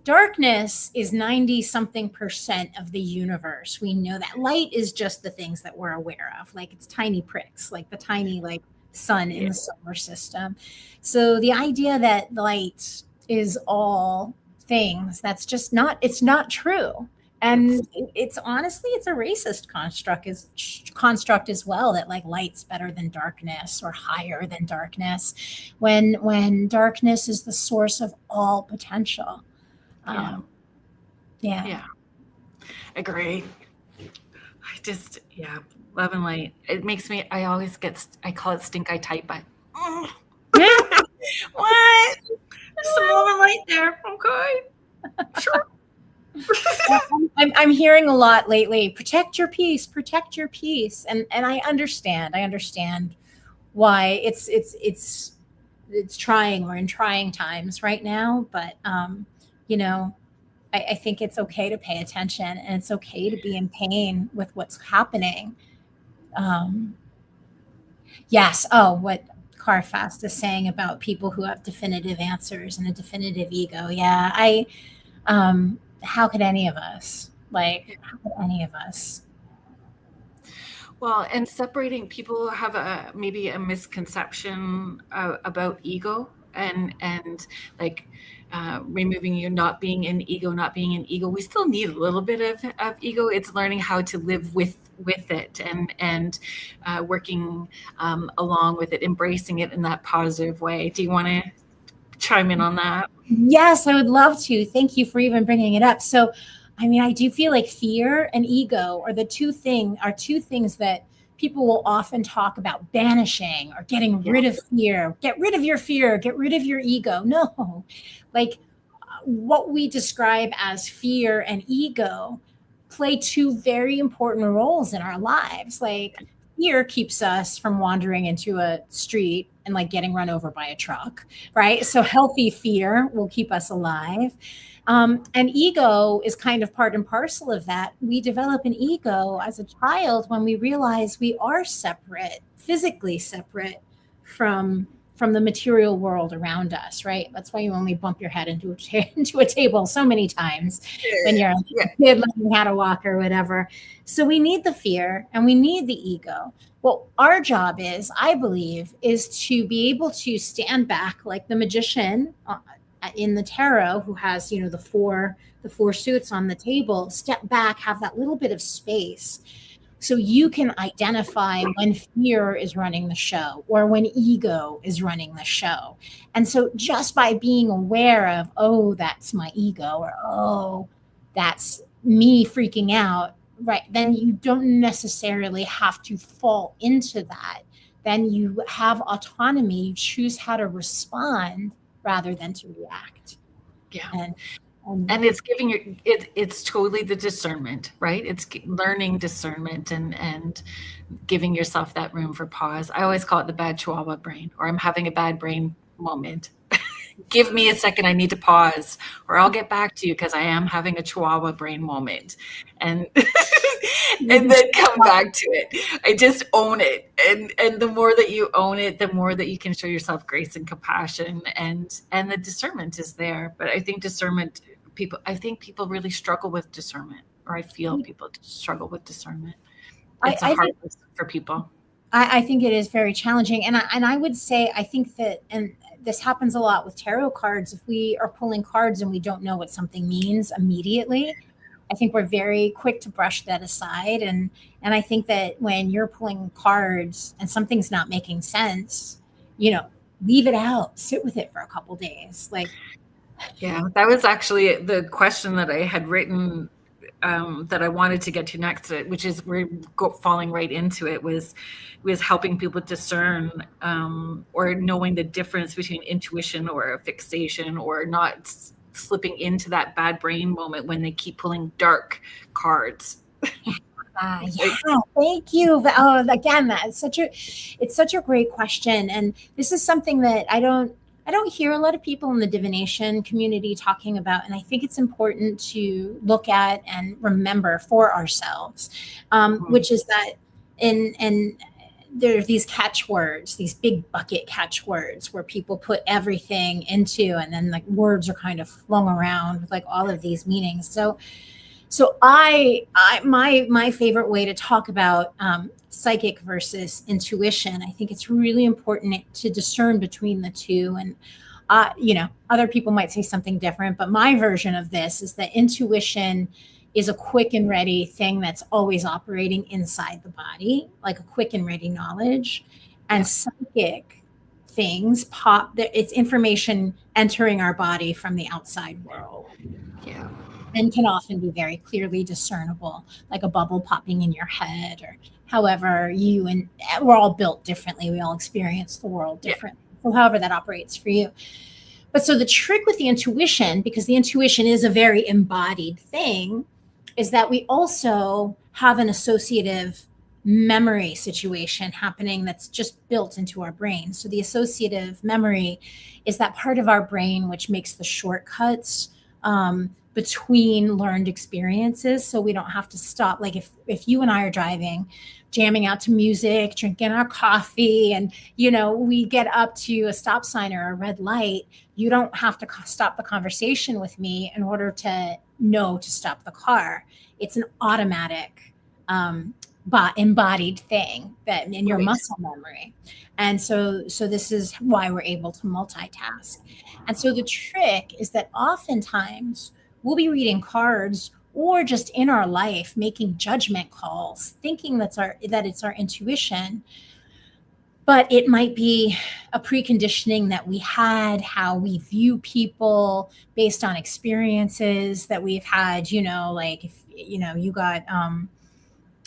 darkness is 90 something percent of the universe. We know that light is just the things that we're aware of. Like, it's tiny pricks, like the tiny, like, sun in the solar system. So the idea that light is all things, that's just not, it's not true. And it's honestly, it's a racist construct as well, that like light's better than darkness or higher than darkness, when darkness is the source of all potential. Yeah. Agree. Love and light. It makes me, I call it stink eye tight, but what? There's some love and light there. Okay. Sure. I'm hearing a lot lately, protect your peace. And I understand why it's trying. We're in trying times right now, but I think it's okay to pay attention, and it's okay to be in pain with what's happening. Yes. Oh, what Carfast is saying about people who have definitive answers and a definitive ego. Yeah. How could any of us? Well, and separating, people have maybe a misconception about ego and like removing you not being an ego, we still need a little bit of ego. It's learning how to live with it, and working along with it, embracing it in that positive way. Do you want to chime in on that? Yes, I would love to. Thank you for even bringing it up. So, I mean, I do feel like fear and ego are two things that people will often talk about banishing or getting rid of fear. Get rid of your fear, get rid of your ego. No. Like what we describe as fear and ego play two very important roles in our lives. Like fear keeps us from wandering into a street and like getting run over by a truck, right? So healthy fear will keep us alive. And ego is kind of part and parcel of that. We develop an ego as a child when we realize we are separate, physically separate from the material world around us, right? That's why you only bump your head into a table so many times when you're a kid learning how to walk or whatever. So we need the fear and we need the ego. Well, our job is, I believe, is to be able to stand back like the magician in the tarot who has, the four suits on the table, step back, have that little bit of space. So you can identify when fear is running the show or when ego is running the show. And so just by being aware of, oh, that's my ego, or, oh, that's me freaking out, right? Then you don't necessarily have to fall into that. Then you have autonomy. You choose how to respond rather than to react. Yeah. And it's giving it's totally the discernment, right? It's learning discernment and giving yourself that room for pause. I always call it the bad Chihuahua brain, or I'm having a bad brain moment. Give me a second, I need to pause, or I'll get back to you because I am having a Chihuahua brain moment. And and then come back to it. I just own it. And the more that you own it, the more that you can show yourself grace and compassion, and the discernment is there. But I think people really struggle with discernment, or I feel people struggle with discernment. It's a hard thing for people. I think it is very challenging. And I would say, I think that, and this happens a lot with tarot cards, if we are pulling cards and we don't know what something means immediately, I think we're very quick to brush that aside. And I think that when you're pulling cards and something's not making sense, leave it out, sit with it for a couple days. Yeah, that was actually the question that I had written that I wanted to get to next, which is we're falling right into it, was helping people discern or knowing the difference between intuition or a fixation, or not slipping into that bad brain moment when they keep pulling dark cards. Yeah, thank you. Oh, again, it's such a great question, and this is something that I don't hear a lot of people in the divination community talking about, and I think it's important to look at and remember for ourselves, which is that in there are these catchwords, these big bucket catchwords where people put everything into, and then like words are kind of flung around with like all of these meanings. So my favorite way to talk about psychic versus intuition, I think it's really important to discern between the two. And other people might say something different, but my version of this is that intuition is a quick and ready thing that's always operating inside the body, like a quick and ready knowledge. And psychic things it's information entering our body from the outside world. Yeah. And can often be very clearly discernible, like a bubble popping in your head, or however we're all built differently. We all experience the world differently. So however that operates for you. But so the trick with the intuition, because the intuition is a very embodied thing, is that we also have an associative memory situation happening that's just built into our brain. So the associative memory is that part of our brain which makes the shortcuts between learned experiences, so we don't have to stop. Like if you and I are driving, jamming out to music, drinking our coffee, and we get up to a stop sign or a red light, you don't have to stop the conversation with me in order to know to stop the car. It's an automatic embodied thing that in your Right. muscle memory. And so this is why we're able to multitask. And so the trick is that oftentimes we'll be reading cards or just in our life making judgment calls, thinking that it's our intuition, but it might be a preconditioning that we had, how we view people based on experiences that we've had, like if you got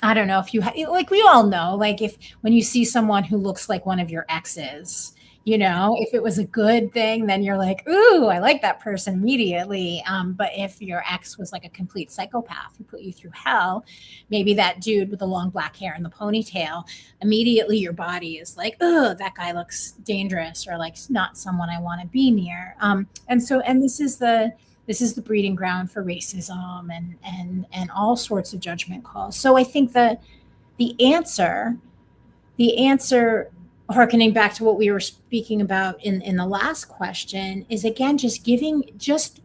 I don't know if you like, we all know, like if when you see someone who looks like one of your exes, if it was a good thing, then you're like, ooh, I like that person immediately. But if your ex was like a complete psychopath who put you through hell, maybe that dude with the long black hair and the ponytail, immediately your body is like, oh, that guy looks dangerous, or like not someone I want to be near. And this is the breeding ground for racism and all sorts of judgment calls. So I think that the answer, harkening back to what we were speaking about in the last question, is again just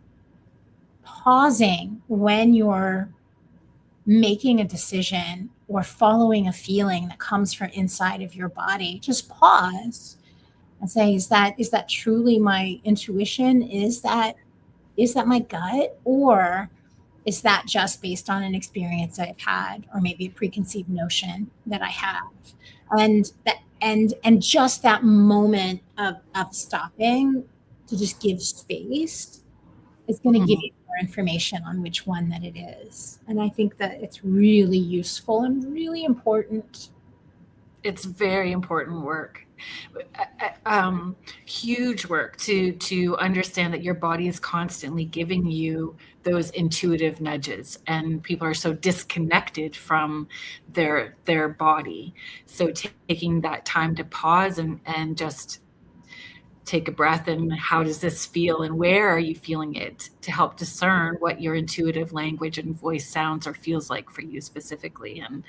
pausing when you're making a decision or following a feeling that comes from inside of your body. Just pause and say, is that truly my intuition? Is that my gut, or is that just based on an experience I've had, or maybe a preconceived notion that I have? And just that moment of stopping to just give space is going to give you more information on which one that it is. And I think that it's really useful and really important. It's very important work. Huge work to understand that your body is constantly giving you those intuitive nudges, and people are so disconnected from their body. So taking that time to pause and just take a breath, and how does this feel and where are you feeling it, to help discern what your intuitive language and voice sounds or feels like for you specifically. And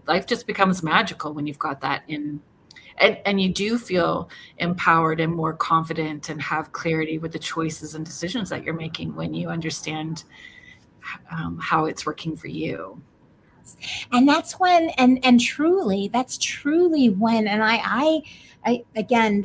life just becomes magical when you've got that in. And you do feel empowered and more confident and have clarity with the choices and decisions that you're making when you understand how it's working for you. And that's when, and truly, that's truly when, and I again,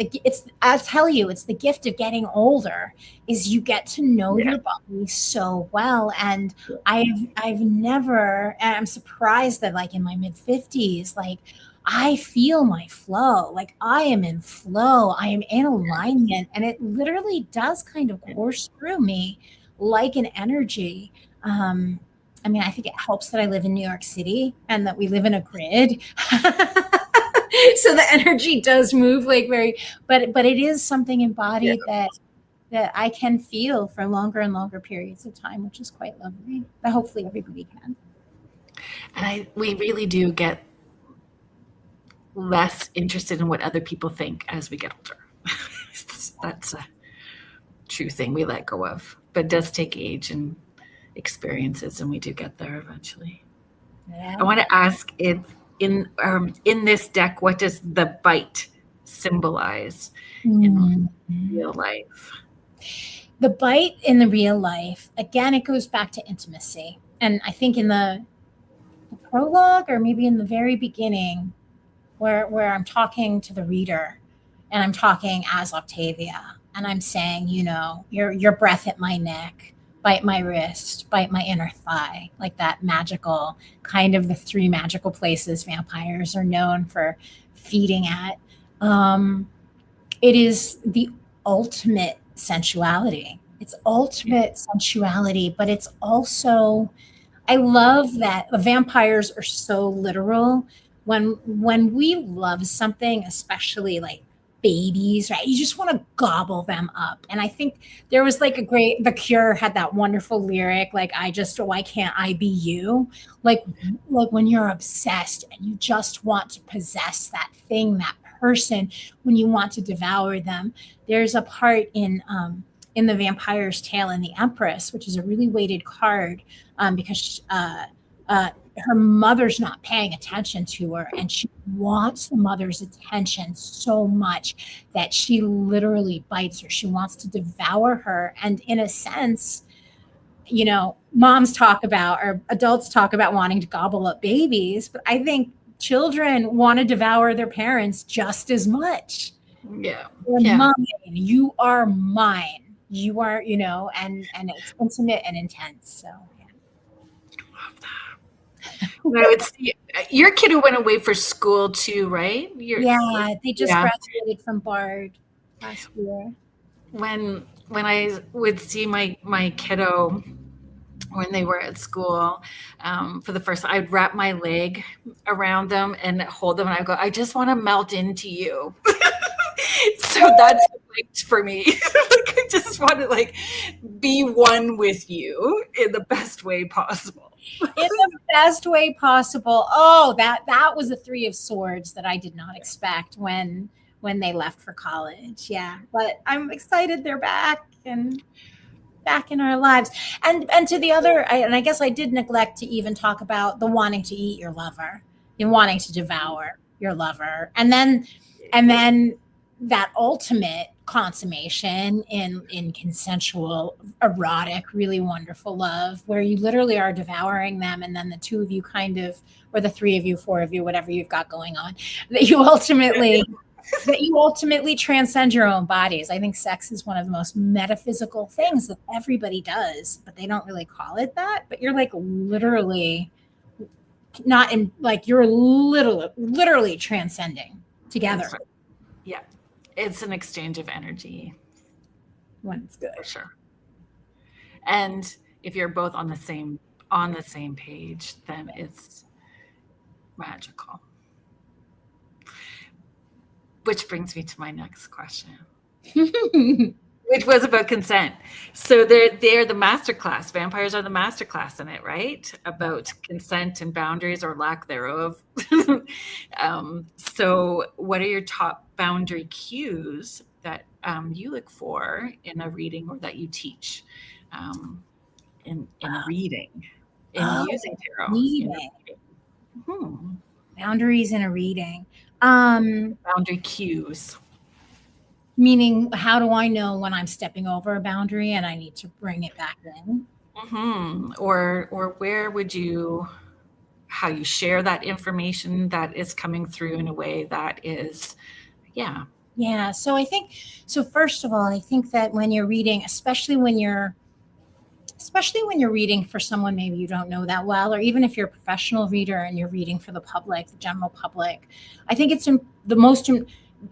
I'll tell you, it's the gift of getting older, is you get to know your body so well. And I've never, and I'm surprised that like in my mid 50s, like I feel my flow, like I am in flow, I am in alignment, and it literally does kind of course through me like an energy. I mean, I think it helps that I live in New York City and that we live in a grid. So the energy does move like but it is something embodied that I can feel for longer and longer periods of time, which is quite lovely. But hopefully everybody can. And we really do get less interested in what other people think as we get older. That's a true thing we let go of, but it does take age and experiences, and we do get there eventually. Yeah. I want to ask, if in this deck, what does the bite symbolize in real life? The bite in the real life, again, it goes back to intimacy. And I think in the prologue, or maybe in the very beginning, where I'm talking to the reader and I'm talking as Octavia, and I'm saying, your breath at my neck, bite my wrist, bite my inner thigh, like that magical, kind of the 3 magical places vampires are known for feeding at. It is the ultimate sensuality. It's ultimate sensuality, but it's also, I love that vampires are so literal. When we love something, especially like babies, right? You just want to gobble them up. And I think there was like The Cure had that wonderful lyric, like, why can't I be you? Like when you're obsessed and you just want to possess that thing, that person, when you want to devour them. There's a part in the Vampire's Tale in the Empress, which is a really weighted card, because her mother's not paying attention to her, and she wants the mother's attention so much that she literally bites her. She wants to devour her. And in a sense, moms talk about, or adults talk about wanting to gobble up babies, but I think children want to devour their parents just as much. Yeah. You're Yeah. mine. You are mine. You are, and it's intimate and intense. So yeah. Love that. No, it's your kid who went away for school too, right? Yeah, they just Yeah. graduated from Bard last year. When I would see my kiddo when they were at school, for the first, I'd wrap my leg around them and hold them, and I go, I just want to melt into you. So that's like for me. Like, I just want to like be one with you in the best way possible. In the best way possible. Oh, that was a 3 of Swords that I did not expect when they left for college. Yeah, but I'm excited they're back and back in our lives. And to the other, and I guess I did neglect to even talk about the wanting to eat your lover and wanting to devour your lover, and then that ultimate consummation in consensual, erotic, really wonderful love where you literally are devouring them, and then the 2 of you kind of, or the 3 of you, 4 of you, whatever you've got going on, that you ultimately transcend your own bodies. I think sex is one of the most metaphysical things that everybody does, but they don't really call it that. But you're like literally not in, like, you're literally transcending together. Yeah. It's an exchange of energy. When it's good. For sure. And if you're both on the same page, then it's magical. Which brings me to my next question, which was about consent. So they're the masterclass. Vampires are the masterclass in it, right? About consent and boundaries or lack thereof. So what are your top boundary cues that you look for in a reading, or that you teach in reading, using tarot? Reading. Boundaries in a reading. Boundary cues. Meaning, how do I know when I'm stepping over a boundary and I need to bring it back in? Or where would you, how you share that information that is coming through in a way that is, yeah. Yeah. So I think, first of all, I think that when you're reading, especially when you're reading for someone maybe you don't know that well, or even if you're a professional reader and you're reading for the public, the general public, I think it's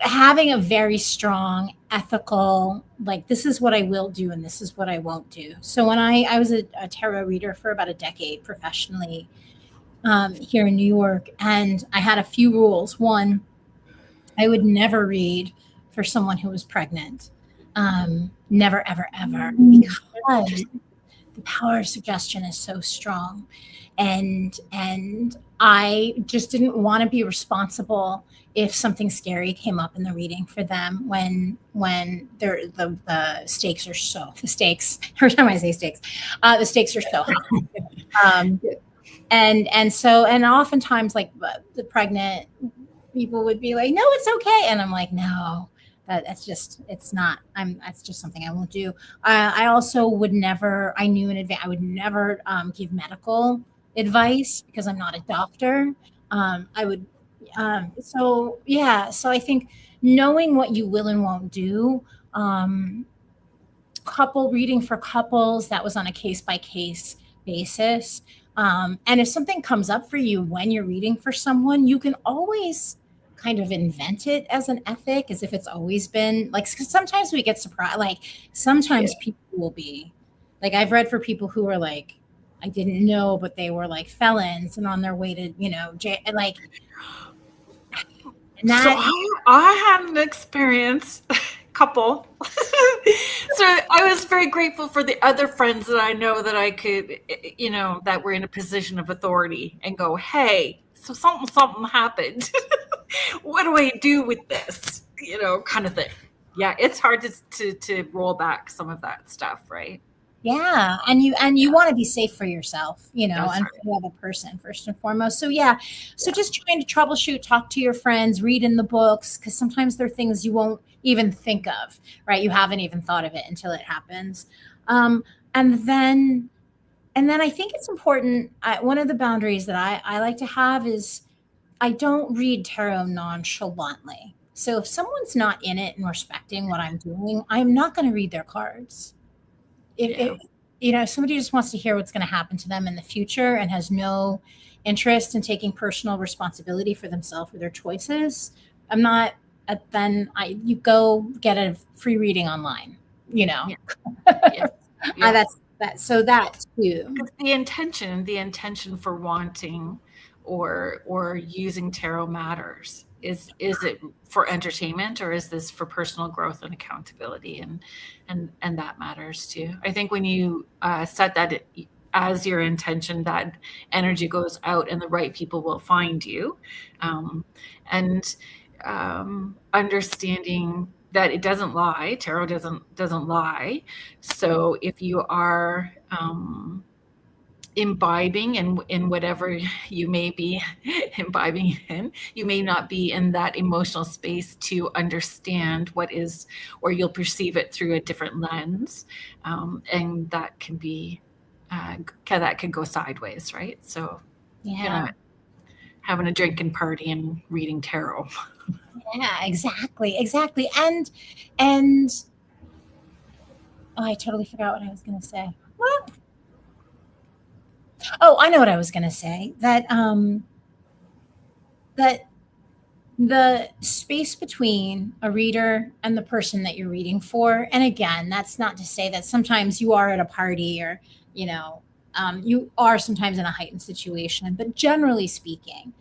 having a very strong ethical, like, this is what I will do and this is what I won't do. So when I was a tarot reader for about a decade professionally here in New York, and I had a few rules. One, I would never read for someone who was pregnant. Never, ever, ever, because the power of suggestion is so strong. And I just didn't want to be responsible if something scary came up in the reading for them when the stakes are so, every time I say stakes, the stakes are so high. And oftentimes, like, the pregnant people would be like, no, it's okay. And I'm like, no, that's just something I won't do. I also would never, I knew in advance, I would never give medical advice because I'm not a doctor. So I think knowing what you will and won't do, couple reading for couples, that was on a case-by-case basis. And if something comes up for you when you're reading for someone, you can always kind of invent it as an ethic, as if it's always been like, sometimes we get surprised. Like, sometimes people will be like, I've read for people who are like, I didn't know, but they were like felons and on their way to, jail, and like, and that. So I had an experience, couple. So I was very grateful for the other friends that I know that I could, that were in a position of authority and go, hey, so something happened. What do I do with this? Kind of thing. Yeah, it's hard to roll back some of that stuff, right? Yeah, and you want to be safe for yourself, and right. for the other person first and foremost. So just trying to troubleshoot, talk to your friends, read in the books, because sometimes there are things you won't even think of, right? You haven't even thought of it until it happens. And then I think it's important. One of the boundaries that I like to have is I don't read tarot nonchalantly. So if someone's not in it and respecting what I'm doing, I'm not going to read their cards. Yeah. If somebody just wants to hear what's going to happen to them in the future and has no interest in taking personal responsibility for themselves or their choices, I'm not. Then you go get a free reading online. Yeah. Yeah. Yeah. That's that. So that too. The intention for wanting or using tarot matters. Is it for entertainment, or is this for personal growth and accountability? And that matters too. I think when you set that as your intention, that energy goes out and the right people will find you. And understanding that it doesn't lie. Tarot doesn't lie. So if you are imbibing in whatever you may be imbibing in, you may not be in that emotional space to understand what is, or you'll perceive it through a different lens, and that can be that can go sideways, right? So having a drinking party and reading tarot. Yeah, exactly. And oh, I totally forgot what I was going to say. What? Oh, I know what I was going to say. That the space between a reader and the person that you're reading for, and again, that's not to say that sometimes you are at a party or you are sometimes in a heightened situation, but generally speaking,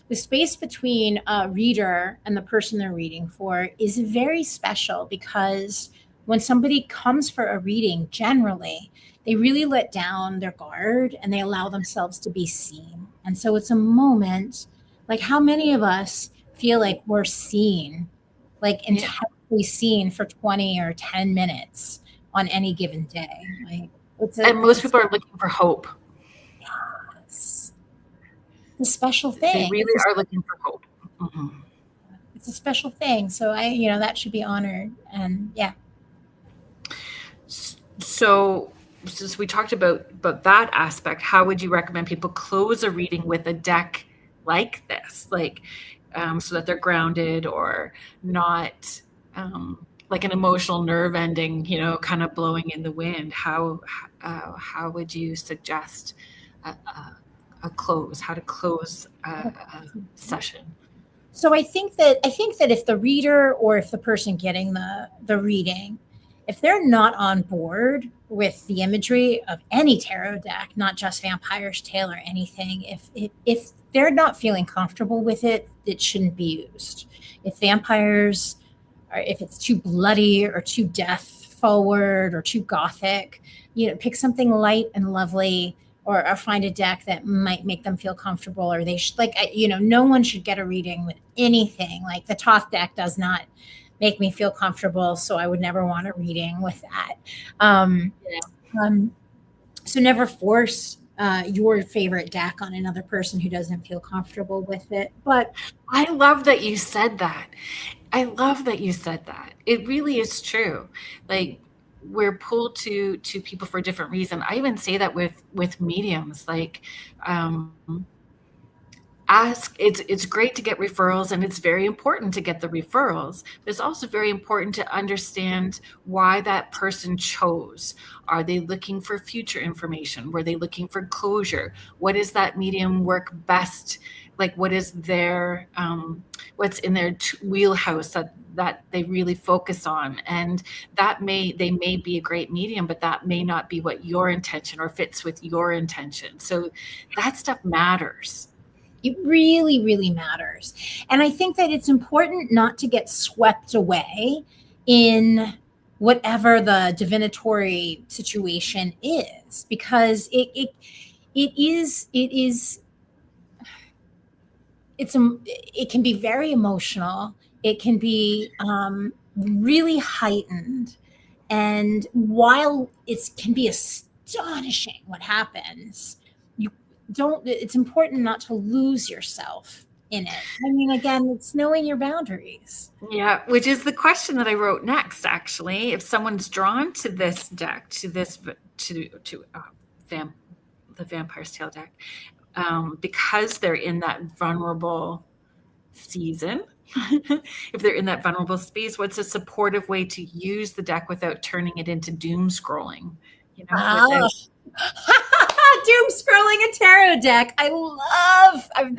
the space between a reader and the person they're reading for is very special, because when somebody comes for a reading, generally, they really let down their guard and they allow themselves to be seen. And so it's a moment, like, how many of us feel like we're seen, like intensely seen for 20 or 10 minutes on any given day? Like, and most people are looking for hope. Yes. It's a special thing. They really are looking for hope. Mm-hmm. It's a special thing. So that should be honored. And yeah. So since we talked about that aspect, how would you recommend people close a reading with a deck like this, like so that they're grounded or not like an emotional nerve ending, kind of blowing in the wind? How would you suggest a close? How to close a session? So I think that if the reader or if the person getting the reading, if they're not on board with the imagery of any tarot deck, not just Vampire's Tale or anything, if they're not feeling comfortable with it, it shouldn't be used. If vampires, or if it's too bloody or too death forward or too gothic, pick something light and lovely, or find a deck that might make them feel comfortable, or they should, no one should get a reading with anything. Like the Thoth deck does not make me feel comfortable, so I would never want a reading with that. So never force your favorite deck on another person who doesn't feel comfortable with it. But I love that you said that. It really is true. Like, we're pulled to people for a different reason. I even say that with mediums, like it's great to get referrals, and it's very important to get the referrals, but it's also very important to understand why that person chose. Are they looking for future information? Were they looking for closure? What is that medium work best? Like, what is their what's in their wheelhouse that they really focus on? And they may be a great medium, but that may not be what your intention or fits with your intention. So that stuff matters. It really, really matters. And I think that it's important not to get swept away in whatever the divinatory situation is, because it can be very emotional. It can be really heightened. And while it can be astonishing what happens, it's important not to lose yourself in it. I mean, again, it's knowing your boundaries. Yeah, which is the question that I wrote next, actually. If someone's drawn to this deck, the Vampire's Tale deck, because they're in that vulnerable season. If they're in that vulnerable space, what's a supportive way to use the deck without turning it into doom scrolling? You know, Oh. Doom scrolling a tarot deck. I've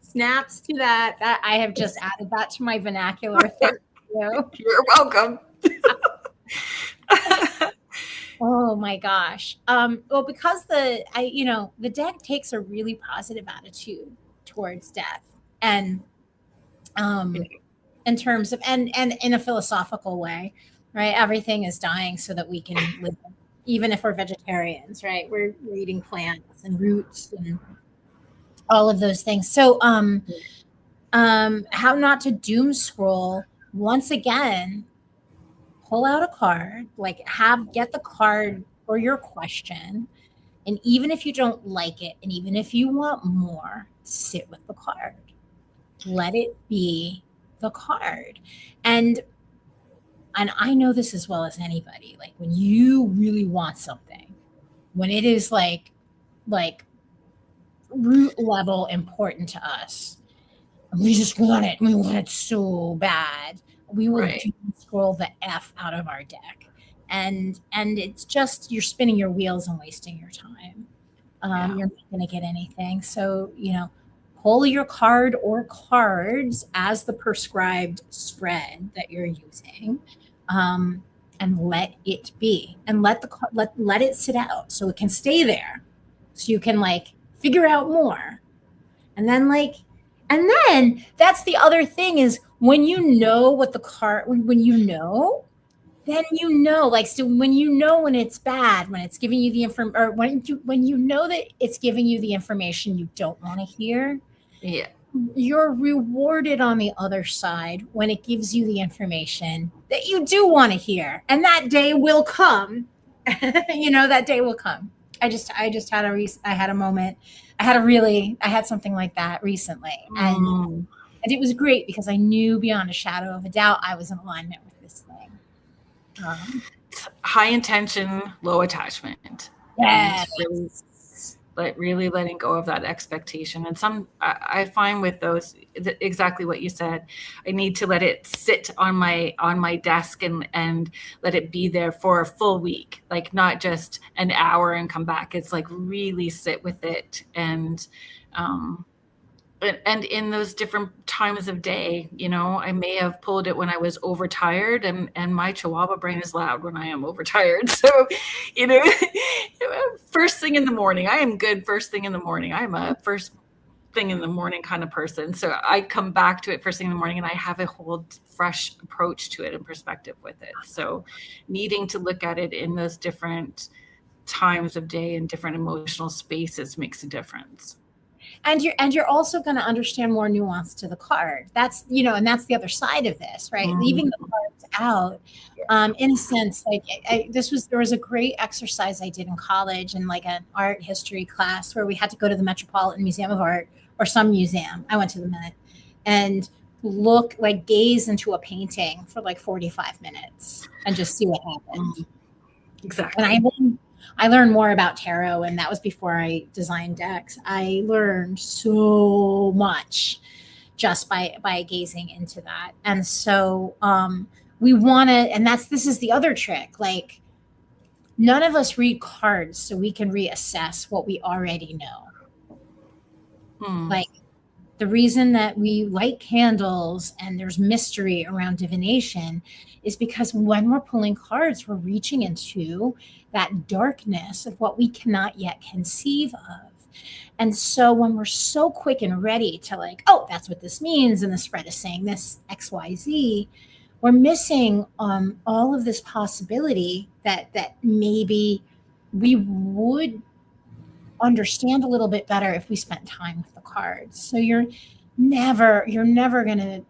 snaps to that. That I have just added that to my vernacular. Thank you. You're welcome. Oh my gosh. Well, because the deck takes a really positive attitude towards death, and in terms of and in a philosophical way, right? Everything is dying so that we can live, even if we're vegetarians, right? We're eating plants and roots and all of those things. So how not to doom scroll. Once again, pull out a card, like get the card or your question. And even if you don't like it, and even if you want more, sit with the card. Let it be the card. And I know this as well as anybody. Like when you really want something, when it is like root level important to us, we just want it. We want it so bad. We will scroll the F out of our deck. And it's just, you're spinning your wheels and wasting your time. You're not going to get anything. So, pull your card or cards as the prescribed spread that you're using, and let it be, and let it sit out so it can stay there, so you can figure out more. And then that's the other thing is when you know what the card, when you know, then so when when it's bad, when it's giving you the information, or when you know that it's giving you the information you don't want to hear, you're rewarded on the other side when it gives you the information that you do want to hear, and that day will come. That day will come. I had a moment. I had something like that recently, and it was great because I knew beyond a shadow of a doubt I was in alignment with this thing. High intention, low attachment. Yes. Really letting go of that expectation. And I find with those, exactly what you said, I need to let it sit on my desk and let it be there for a full week, not just an hour and come back. It's really sit with it. And in those different times of day, I may have pulled it when I was overtired, and my Chihuahua brain is loud when I am overtired. So, first thing in the morning, I am good first thing in the morning. I'm a first thing in the morning kind of person. So I come back to it first thing in the morning and I have a whole fresh approach to it and perspective with it. So needing to look at it in those different times of day and different emotional spaces makes a difference. And you're also going to understand more nuance to the card. That's, and that's the other side of this, right? Mm-hmm. Leaving the cards out, in a sense, there was a great exercise I did in college in an art history class where we had to go to the Metropolitan Museum of Art, or some museum. I went to the Met, and gaze into a painting for 45 minutes and just see what happened. Exactly. And I learned more about tarot, and that was before I designed decks. I learned so much just by gazing into that. And so we want to, and this is the other trick. None of us read cards so we can reassess what we already know. The reason that we light candles and there's mystery around divination is because when we're pulling cards, we're reaching into that darkness of what we cannot yet conceive of. And so when we're so quick and ready to that's what this means, and the spread is saying this XYZ, we're missing all of this possibility that maybe we would understand a little bit better if we spent time with the cards. So you're never going to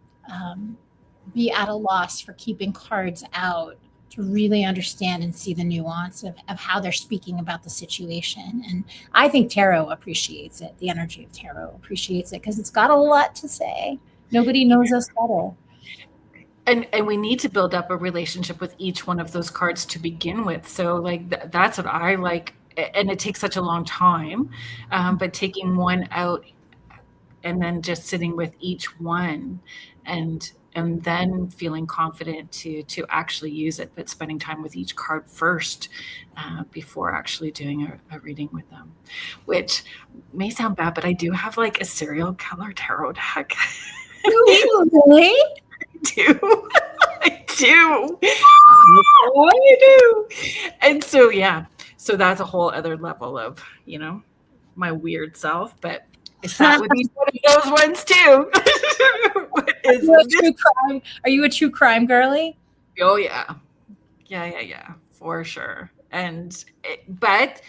be at a loss for keeping cards out to really understand and see the nuance of how they're speaking about the situation. And I think tarot appreciates it. The energy of tarot appreciates it because it's got a lot to say. Nobody knows us better. And we need to build up a relationship with each one of those cards to begin with. So that's what I like and it takes such a long time, but taking one out and then just sitting with each one and then feeling confident to actually use it, but spending time with each card first before actually doing a reading with them, which may sound bad, but I do have like a serial killer tarot deck. Really? I do. I do. I do. And so, yeah, so that's a whole other level of, my weird self, but that would be one of those ones too. Are you a true crime girly? Oh yeah. Yeah, for sure. But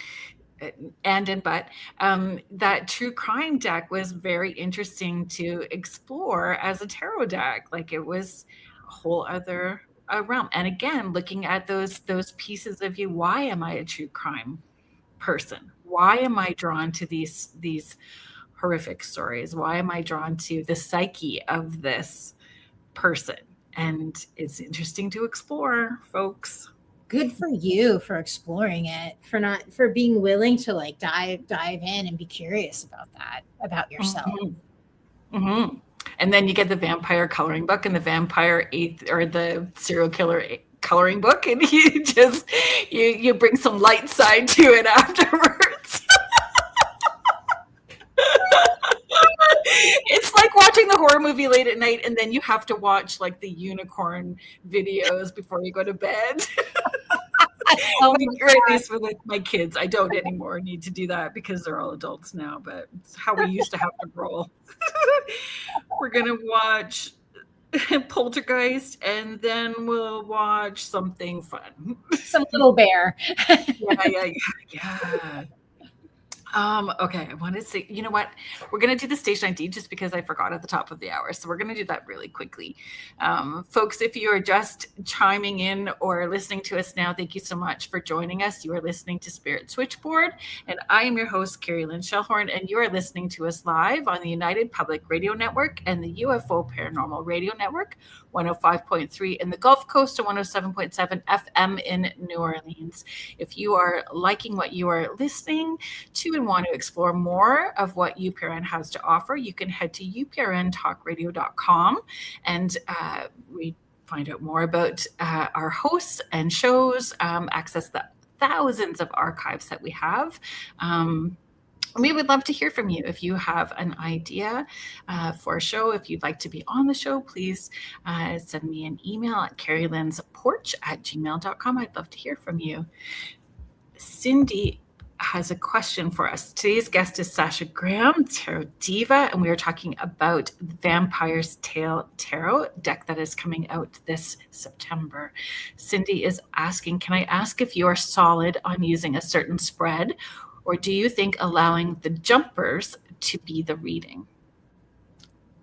that true crime deck was very interesting to explore as a tarot deck. Like, it was a whole other realm. And again, looking at those pieces of you, why am I a true crime person? Why am I drawn to these horrific stories? Why am I drawn to the psyche of this person? And it's interesting to explore, folks. Good for you for exploring it, for being willing to like dive in and be curious about yourself. Mm-hmm. Mm-hmm. And then you get the vampire coloring book and the vampire or the serial killer coloring book, and you bring some light side to it afterwards. It's like watching the horror movie late at night, and then you have to watch like the unicorn videos before you go to bed. Or at least with my kids. I don't anymore need to do that because they're all adults now, but it's how we used to have to roll. We're gonna watch Poltergeist, and then we'll watch something fun. Some little bear. Yeah. Okay, I wanted to say, you know what? We're going to do the station ID just because I forgot at the top of the hour. So we're going to do that really quickly. Folks, if you are just chiming in or listening to us now, thank you so much for joining us. You are listening to Spirit Switchboard, and I am your host, Carrie Lynn Shellhorn, and you are listening to us live on the United Public Radio Network and the UFO Paranormal Radio Network, 105.3 in the Gulf Coast and 107.7 FM in New Orleans. If you are liking what you are listening to and want to explore more of what UPRN has to offer, you can head to uprntalkradio.com and we find out more about our hosts and shows, access the thousands of archives that we have. We would love to hear from you. If you have an idea for a show, if you'd like to be on the show, please send me an email at carrielinsporch@gmail.com. I'd love to hear from you. Cindy has a question for us. Today's guest is Sasha Graham, Tarot Diva, and we are talking about the Vampire's Tale Tarot deck that is coming out this September. Cindy is asking, can I ask if you are solid on using a certain spread, or do you think allowing the jumpers to be the reading?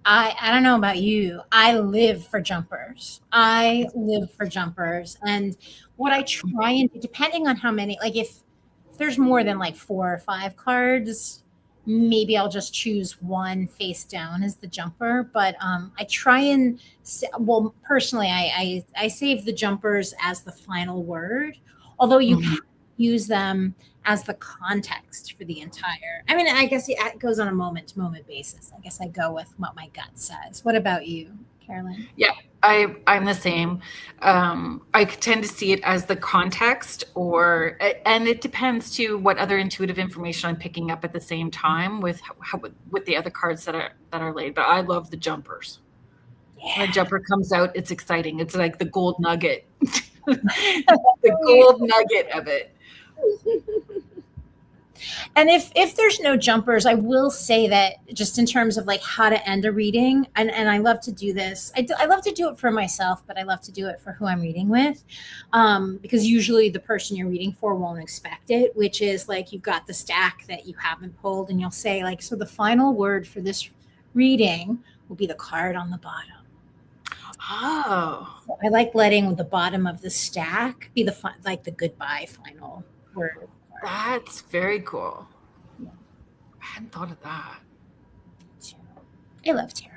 I don't know about you. I live for jumpers. And what I try and do, depending on how many, like if there's more than like 4 or 5 cards, maybe I'll just choose one face down as the jumper. But I try and, personally, I save the jumpers as the final word, although you can use them as the context for the entire. I mean, I guess it goes on a moment-to-moment basis. I guess I go with what my gut says. What about you, Carolyn? Yeah, I'm the same. I tend to see it as the context, and it depends to what other intuitive information I'm picking up at the same time with the other cards that are laid. But I love the jumpers. Yeah. When a jumper comes out, it's exciting. It's like the gold nugget, the gold nugget of it. And if there's no jumpers, I will say that just in terms of like how to end a reading, and I love to do this. I love to do it for myself, but I love to do it for who I'm reading with, because usually the person you're reading for won't expect it, which is like you've got the stack that you haven't pulled, and you'll say like, so the final word for this reading will be the card on the bottom. Oh, so I like letting the bottom of the stack be the goodbye final word. That's very cool. I hadn't thought of that. I love tarot.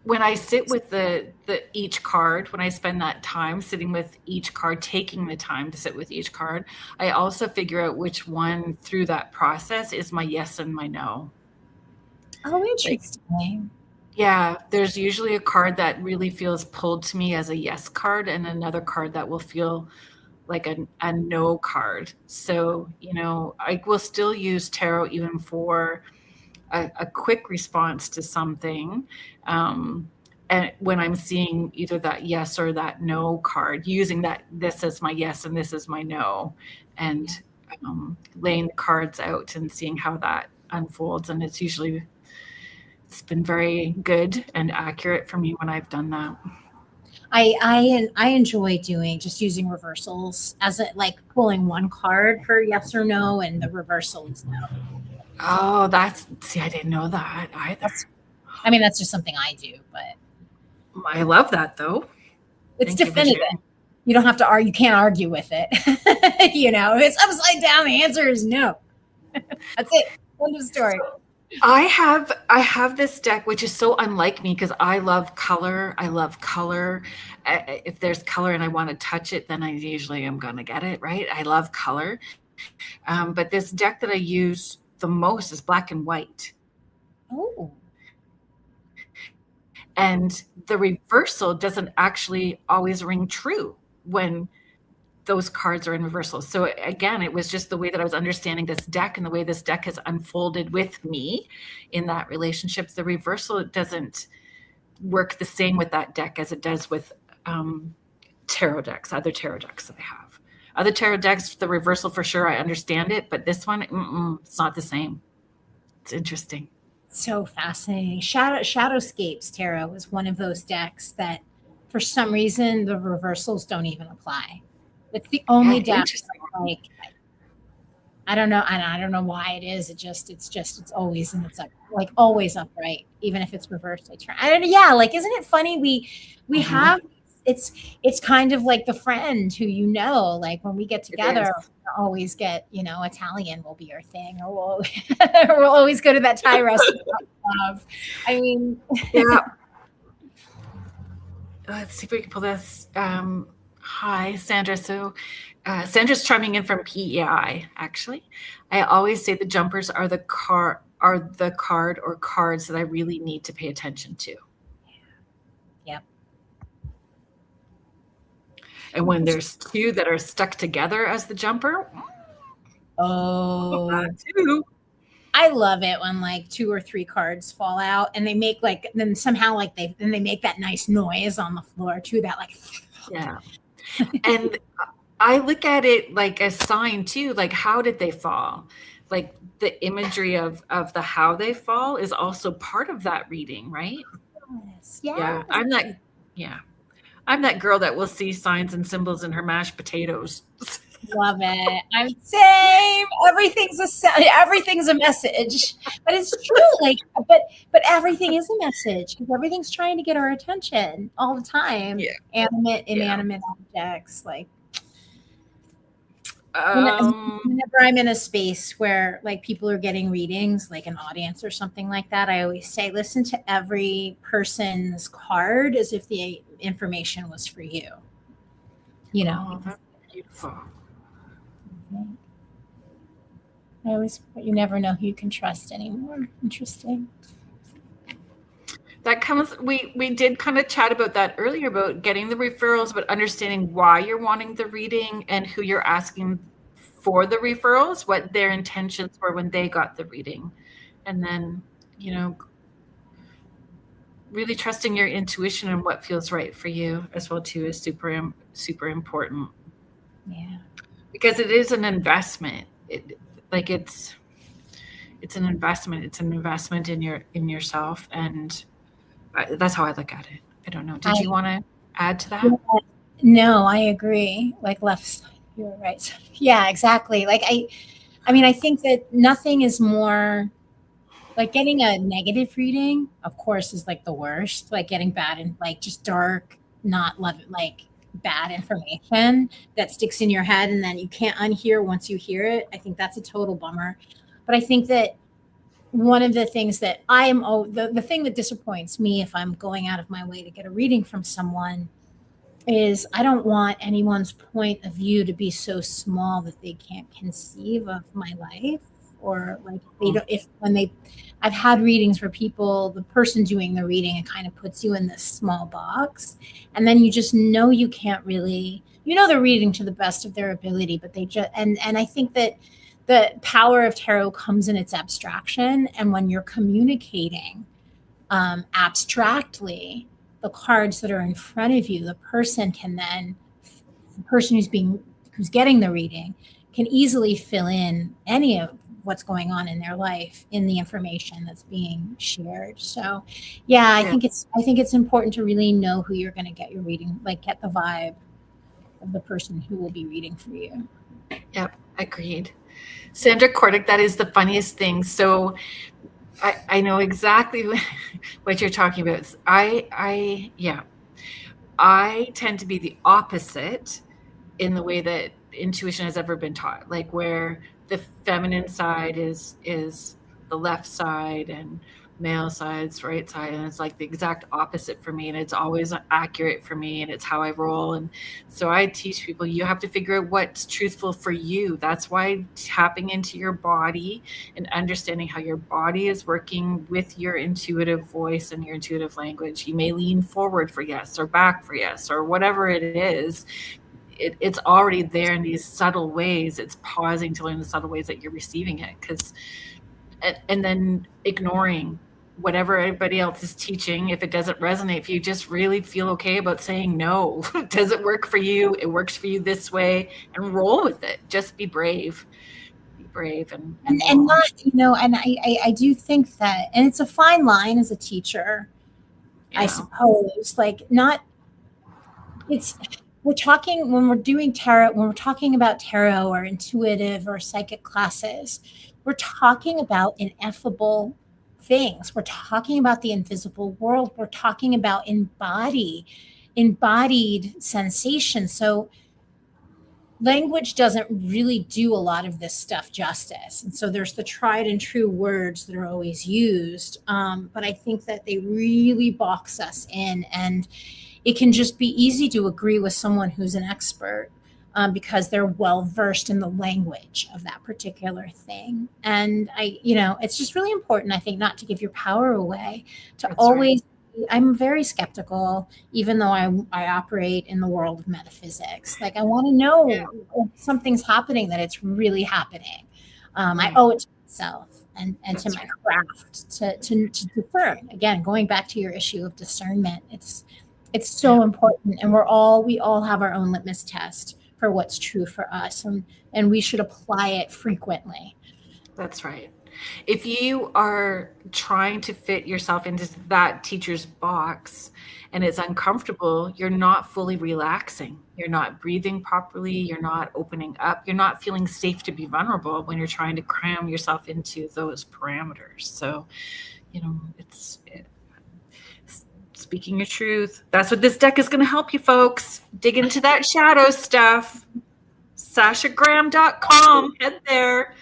when I sit with the each card, when I spend that time sitting with each card, taking the time to sit with each card, I also figure out which one through that process is my yes and my no. Oh, Like, interesting. yeah, there's usually a card that really feels pulled to me as a yes card, and another card that will feel like a no card. So, I will still use tarot even for a quick response to something. And when I'm seeing either that yes or that no card, using this is my yes and this is my no, and laying the cards out and seeing how that unfolds. And it's been very good and accurate for me when I've done that. I enjoy doing just using reversals as a, like pulling one card for yes or no, and the reversal is no. Oh, I didn't know that either. I mean, that's just something I do, but I love that though. it's Thank you for definitive. sharing. You don't have to argue. You can't argue with it. If it's upside down, the answer is no. That's it. End of story. I have this deck, which is so unlike me because I love color. I love color. If there's color and I want to touch it, then I usually am going to get it, right? I love color. But this deck that I use the most is black and white. Oh. And the reversal doesn't actually always ring true when those cards are in reversal. So again, it was just the way that I was understanding this deck and the way this deck has unfolded with me in that relationship. The reversal doesn't work the same with that deck as it does with tarot decks, other tarot decks that I have. Other tarot decks, the reversal for sure, I understand it, but this one, it's not the same. It's interesting. So fascinating. Shadowscapes Tarot is one of those decks that for some reason the reversals don't even apply. It's the only deck like I don't know, and I don't know why it is. It's always and it's up, like always upright, even if it's reversed. Like isn't it funny? We have it's kind of like the friend who like when we get together, we'll always get Italian will be our thing, or we'll always go to that Thai restaurant. I mean, yeah. Let's see if we can pull this. Hi, Sandra. So Sandra's chiming in from PEI, actually. I always say the jumpers are the card or cards that I really need to pay attention to. Yep. And when there's two that are stuck together as the jumper, that too. I love it when like 2 or 3 cards fall out and they make then somehow they make that nice noise on the floor too. That yeah. And I look at it like a sign too, like how did they fall? Like the imagery of the how they fall is also part of that reading, right? Yes. Yeah. I'm that girl that will see signs and symbols in her mashed potatoes. Love it. I'm same. Everything's a message, but it's true. But everything is a message because everything's trying to get our attention all the time. Yeah. Inanimate objects, whenever I'm in a space where people are getting readings, like an audience or something like that, I always say, listen to every person's card as if the information was for you. Oh, that's beautiful. You never know who you can trust anymore. Interesting. That comes, we did kind of chat about that earlier, about getting the referrals, but understanding why you're wanting the reading and who you're asking for the referrals, what their intentions were when they got the reading. And then, really trusting your intuition and what feels right for you as well too is super, super important. Yeah. Because it is an investment. It's an investment. It's an investment in yourself, and that's how I look at it. I don't know. Did you want to add to that? No, I agree. Left side, you're right. Yeah, exactly. I think that nothing is more getting a negative reading, of course, is the worst. Getting bad and just dark, not love it, bad information that sticks in your head and then you can't unhear once you hear it. I think that's a total bummer. But I think that one of the things that I am, the thing that disappoints me if I'm going out of my way to get a reading from someone is I don't want anyone's point of view to be so small that they can't conceive of my life, or like they don't, if when they I've had readings where people, the person doing the reading, it kind of puts you in this small box, and then you just know you can't really, they're reading to the best of their ability, but they just, and I think that the power of tarot comes in its abstraction, and when you're communicating abstractly, the cards that are in front of you, the person who's getting the reading can easily fill in any of what's going on in their life in the information that's being shared. So yeah, I think it's important to really know who you're going to get your reading, like get the vibe of the person who will be reading for you. Yep, agreed. Sandra Cordick, that is the funniest thing. So I know exactly what you're talking about. I tend to be the opposite in the way that intuition has ever been taught, like where the feminine side is the left side and male side's right side, and it's like the exact opposite for me, and it's always accurate for me, and it's how I roll. And so I teach people, you have to figure out what's truthful for you. That's why tapping into your body and understanding how your body is working with your intuitive voice and your intuitive language. You may lean forward for yes, or back for yes, or whatever it is. It's already there in these subtle ways. It's pausing to learn the subtle ways that you're receiving it, and then ignoring whatever everybody else is teaching. If it doesn't resonate for you, just really feel okay about saying no. Does it work for you? It works for you this way, and roll with it. Just be brave. Be brave and not, and I do think that, and it's a fine line as a teacher, I suppose, like not, we're talking, when we're doing tarot, when we're talking about tarot or intuitive or psychic classes, we're talking about ineffable things. We're talking about the invisible world. We're talking about embodied sensation. So language doesn't really do a lot of this stuff justice. And so there's the tried and true words that are always used. But I think that they really box us in, and it can just be easy to agree with someone who's an expert because they're well versed in the language of that particular thing. And it's just really important, I think, not to give your power away, to That's always. Right. I'm very skeptical, even though I operate in the world of metaphysics. Like, I want to know if something's happening, that it's really happening. I owe it to myself and to my craft to discern. Again, going back to your issue of discernment, it's so important, and we all have our own litmus test for what's true for us, and we should apply it frequently. That's right. If you are trying to fit yourself into that teacher's box and it's uncomfortable, you're not fully relaxing. You're not breathing properly. You're not opening up. You're not feeling safe to be vulnerable when you're trying to cram yourself into those parameters. So, it's speaking your truth. That's what this deck is going to help you, folks. Dig into that shadow stuff. SashaGraham.com. Head there.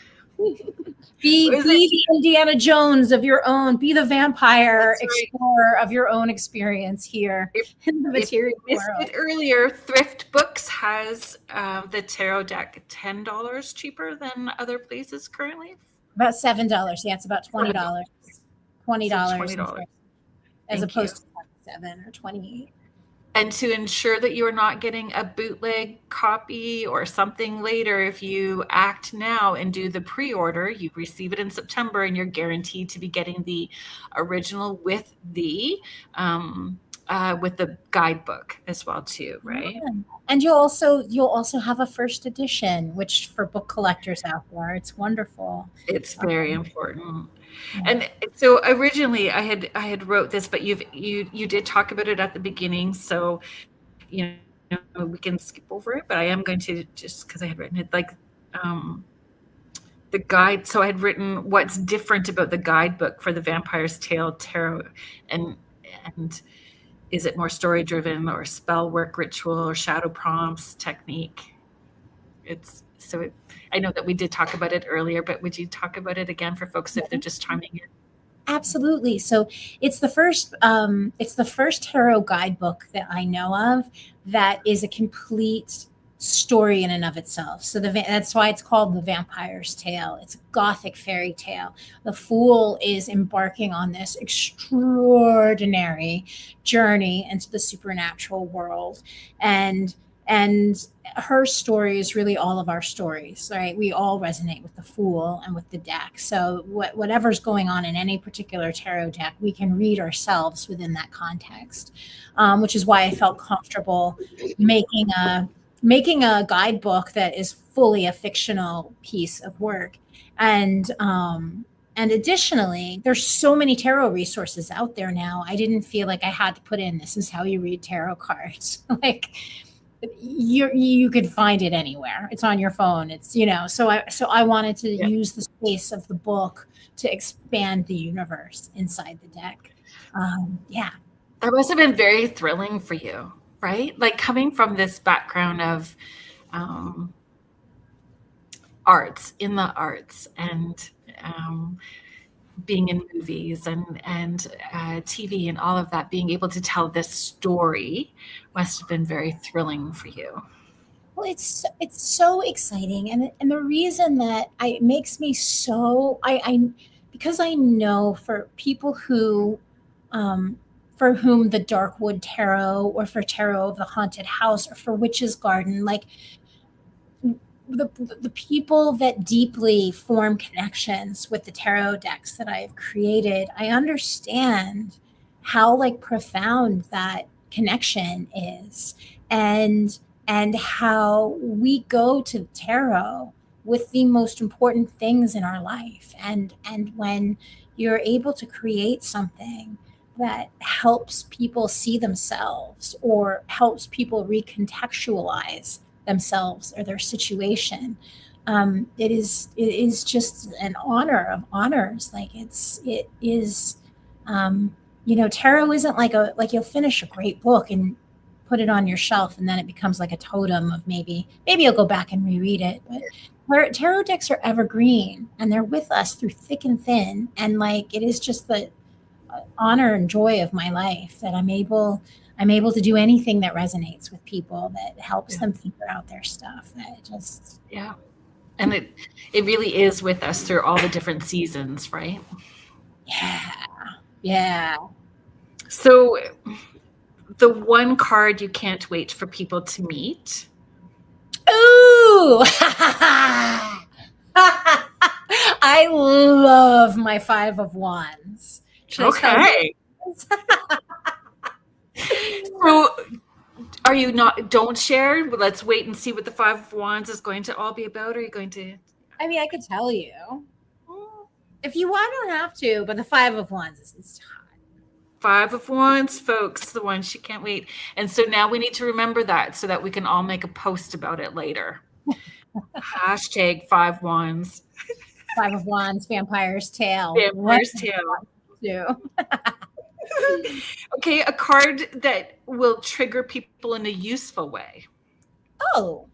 Be the Indiana Jones of your own. Be the vampire explorer of your own experience here in the material world. It earlier, Thrift Books has the tarot deck $10 cheaper than other places currently. About $7. Yeah, it's about $20. $20. As opposed to $7 or $28. And to ensure that you are not getting a bootleg copy or something later, if you act now and do the pre-order, you receive it in September, and you're guaranteed to be getting the original with the guidebook as well too, right? Yeah. And you'll also have a first edition, which for book collectors out there, it's wonderful. It's very important. Yeah. And so originally I had wrote this, but you did talk about it at the beginning, so we can skip over it. But I am going to, just because I had written it, like the guide. So I had written what's different about the guidebook for the Vampire's Tale Tarot, and is it more story driven or spell work, ritual, or shadow prompts, technique? I know that we did talk about it earlier, but would you talk about it again for folks if they're just chiming in? Absolutely. So it's the first tarot guidebook that I know of that is a complete story in and of itself. So that's why it's called The Vampire's Tale. It's a gothic fairy tale. The fool is embarking on this extraordinary journey into the supernatural world, and her story is really all of our stories, right? We all resonate with the fool and with the deck. So whatever's going on in any particular tarot deck, we can read ourselves within that context, which is why I felt comfortable making a guidebook that is fully a fictional piece of work. And additionally, there's so many tarot resources out there now. I didn't feel like I had to put in, this is how you read tarot cards. Like, you could find it anywhere. It's on your phone. It's, so I wanted to use the space of the book to expand the universe inside the deck. That must have been very thrilling for you, right? Like, coming from this background of in the arts, and being in movies and TV and all of that, being able to tell this story must have been very thrilling for you. Well, it's so exciting, and the reason that it makes me so because I know for people who for whom the Darkwood Tarot, or for Tarot of the Haunted House, or for Witch's Garden, like the people that deeply form connections with the tarot decks that I've created, I understand how profound that connection is, and how we go to tarot with the most important things in our life. And when you're able to create something that helps people see themselves, or helps people recontextualize themselves or their situation, it is just an honor of honors. It is tarot isn't like you'll finish a great book and put it on your shelf, and then it becomes like a totem of maybe you'll go back and reread it. But tarot decks are evergreen, and they're with us through thick and thin, and it is just the honor and joy of my life that I'm able to do anything that resonates with people, that helps them figure out their stuff. That just and it really is with us through all the different seasons, right? Yeah. So the one card you can't wait for people to meet. Ooh. I love my Five of Wands. Okay. So are you don't share? Let's wait and see what the Five of Wands is going to all be about. Are you going to? I mean, I could tell you. If you want, I don't have to, but the Five of Wands is hot. Five of Wands, folks, the one she can't wait. And so now we need to remember that, so that we can all make a post about it later. Hashtag Five Wands. Five of Wands, Vampire's Tale. Vampire's Tale. Okay, a card that will trigger people in a useful way. Oh,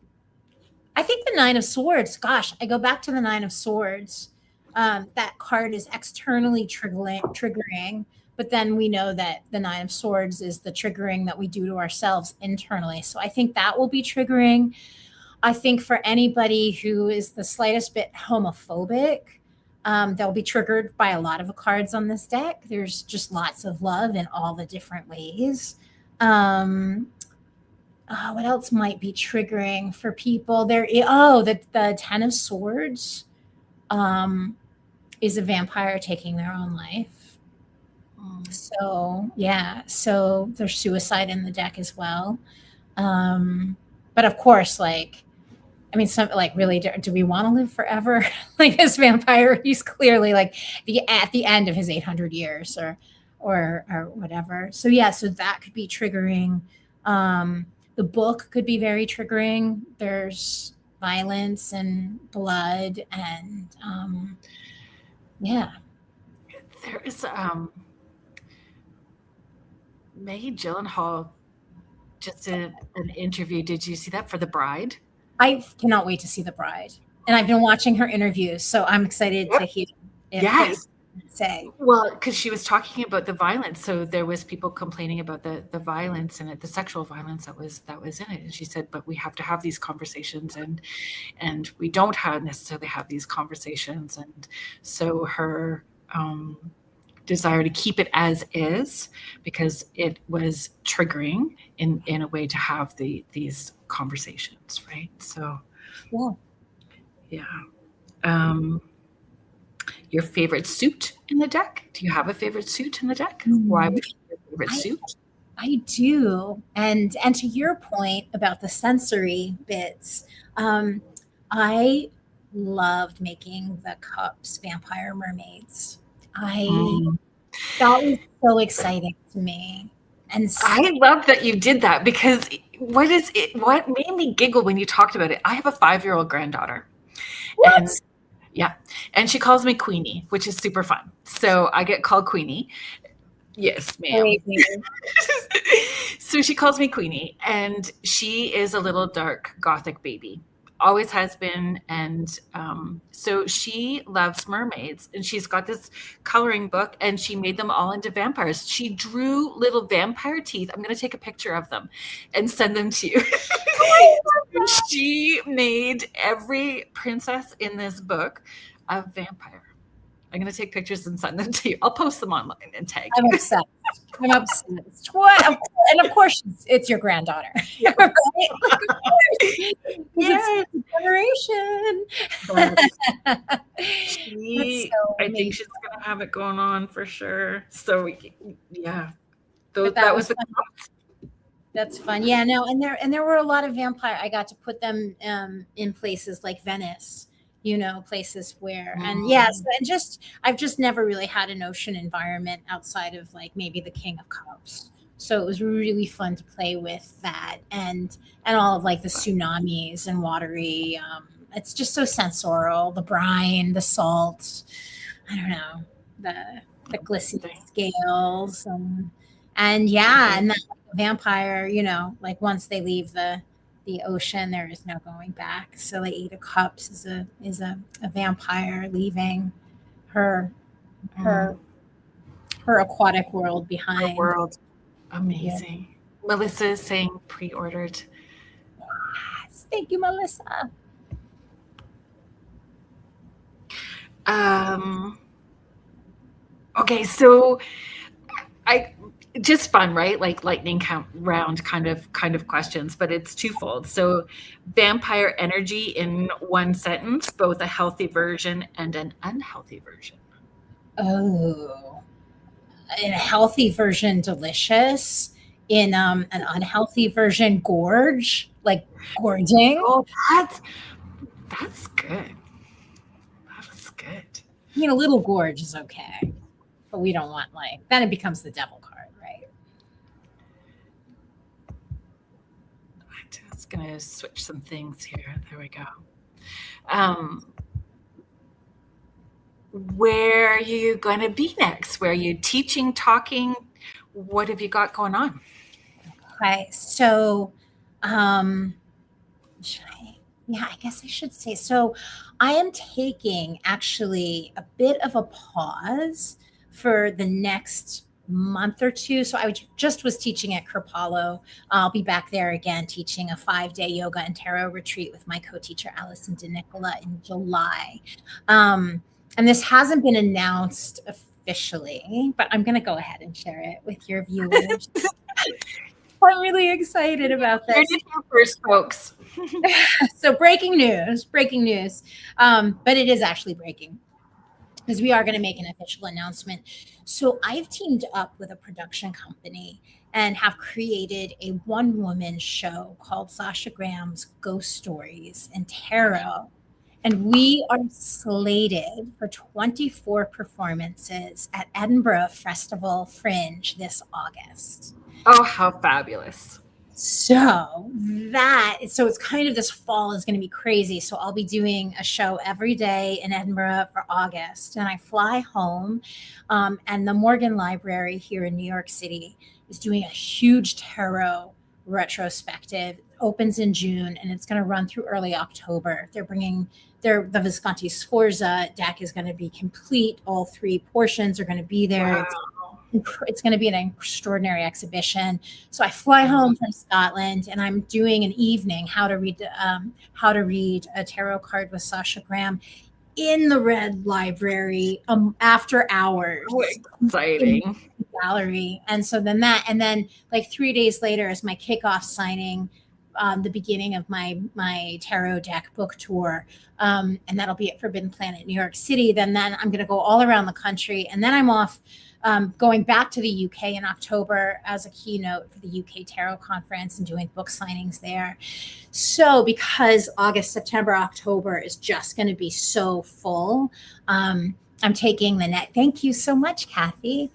I think the Nine of Swords. Gosh, I go back to the Nine of Swords. That card is externally triggering, but then we know that the Nine of Swords is the triggering that we do to ourselves internally. So I think that will be triggering. I think for anybody who is the slightest bit homophobic, they'll be triggered by a lot of the cards on this deck. There's just lots of love in all the different ways. What else might be triggering for people? The Ten of Swords is a vampire taking their own life. So there's suicide in the deck as well. But of course, really, do we want to live forever? This vampire, he's clearly at the end of his 800 years or whatever. So that could be triggering. The book could be very triggering. There's violence and blood, and there is Maggie Gyllenhaal just did an interview. Did you see that, for The Bride? I cannot wait to see The Bride. And I've been watching her interviews, so I'm excited to hear what you say. Well, because she was talking about the violence, so there was people complaining about the violence in it, the sexual violence that was in it, and she said, "But we have to have these conversations, and we don't necessarily have these conversations," and so her desire to keep it as is because it was triggering in a way to have these conversations, right? So, yeah. Your favorite suit in the deck? Do you have a favorite suit in the deck? Why would you have a favorite suit? I do. And to your point about the sensory bits, I loved making the cups vampire mermaids. That was so exciting to me. And I love that you did that because what made me giggle when you talked about it? I have a 5-year-old granddaughter. What? And yeah. And she calls me Queenie, which is super fun. So I get called Queenie. Yes, ma'am. So she calls me Queenie, and she is a little dark gothic baby. Always has been. And so she loves mermaids, and she's got this coloring book, and she made them all into vampires. She drew little vampire teeth. I'm going to take a picture of them and send them to you. She made every princess in this book a vampire. I'm going to take pictures and send them to you. I'll post them online and tag you. I'm obsessed. What? And of course, it's your granddaughter. Yeah. Right? Yes. Generation. I think she's going to have it going on for sure. So, yeah. That was fun. That's fun. Yeah, no, and there were a lot of vampire. I got to put them in places like Venice, places where, and yes, and I've just never really had an ocean environment outside of like maybe the King of Cups. So it was really fun to play with that and all of like the tsunamis and watery. It's just so sensorial. The brine, the salt. I don't know, the glistening scales, and yeah, and that vampire. Like once they leave the ocean, there is no going back. So the Eight of Cups is a vampire leaving her aquatic world behind. Her world. Amazing. Yeah. Melissa is saying pre-ordered. Yes. Thank you, Melissa. Okay, so just fun, right? Like lightning round kind of questions, but it's twofold. So vampire energy in one sentence, both a healthy version and an unhealthy version. Oh, in a healthy version, delicious. In an unhealthy version, gorging. Oh, that's good. That's good. A little gorge is okay, but we don't want then it becomes the devil card, right? I'm just gonna switch some things here. There we go. Where are you going to be next? Where are you teaching, talking? What have you got going on? Okay, so I guess I should say, so I am taking actually a bit of a pause for the next month or two. So I was teaching at Kripalu. I'll be back there again teaching a 5-day yoga and tarot retreat with my co-teacher Allison DeNicola in July. And this hasn't been announced officially, but I'm going to go ahead and share it with your viewers. I'm really excited about this. Here's your first, folks. So breaking news. But it is actually breaking because we are going to make an official announcement. So I've teamed up with a production company and have created a one-woman show called Sasha Graham's Ghost Stories and Tarot. And we are slated for 24 performances at Edinburgh Festival Fringe this August. Oh, how fabulous. So it's kind of this fall is going to be crazy. So I'll be doing a show every day in Edinburgh for August. And I fly home. And the Morgan Library here in New York City is doing a huge tarot retrospective opens in June, and it's going to run through early October. They're bringing the Visconti Sforza deck is going to be complete. All three portions are going to be there. Wow. It's going to be an extraordinary exhibition. So I fly home from Scotland, and I'm doing an evening how to read a tarot card with Sasha Graham in the Red Library after hours. Oh, exciting. In the gallery. And so then like 3 days later is my kickoff signing, the beginning of my tarot deck book tour. And that'll be at Forbidden Planet, New York City. Then I'm going to go all around the country. And then I'm off going back to the UK in October as a keynote for the UK Tarot Conference and doing book signings there. So because August, September, October is just going to be so full, I'm taking thank you so much, Kathy.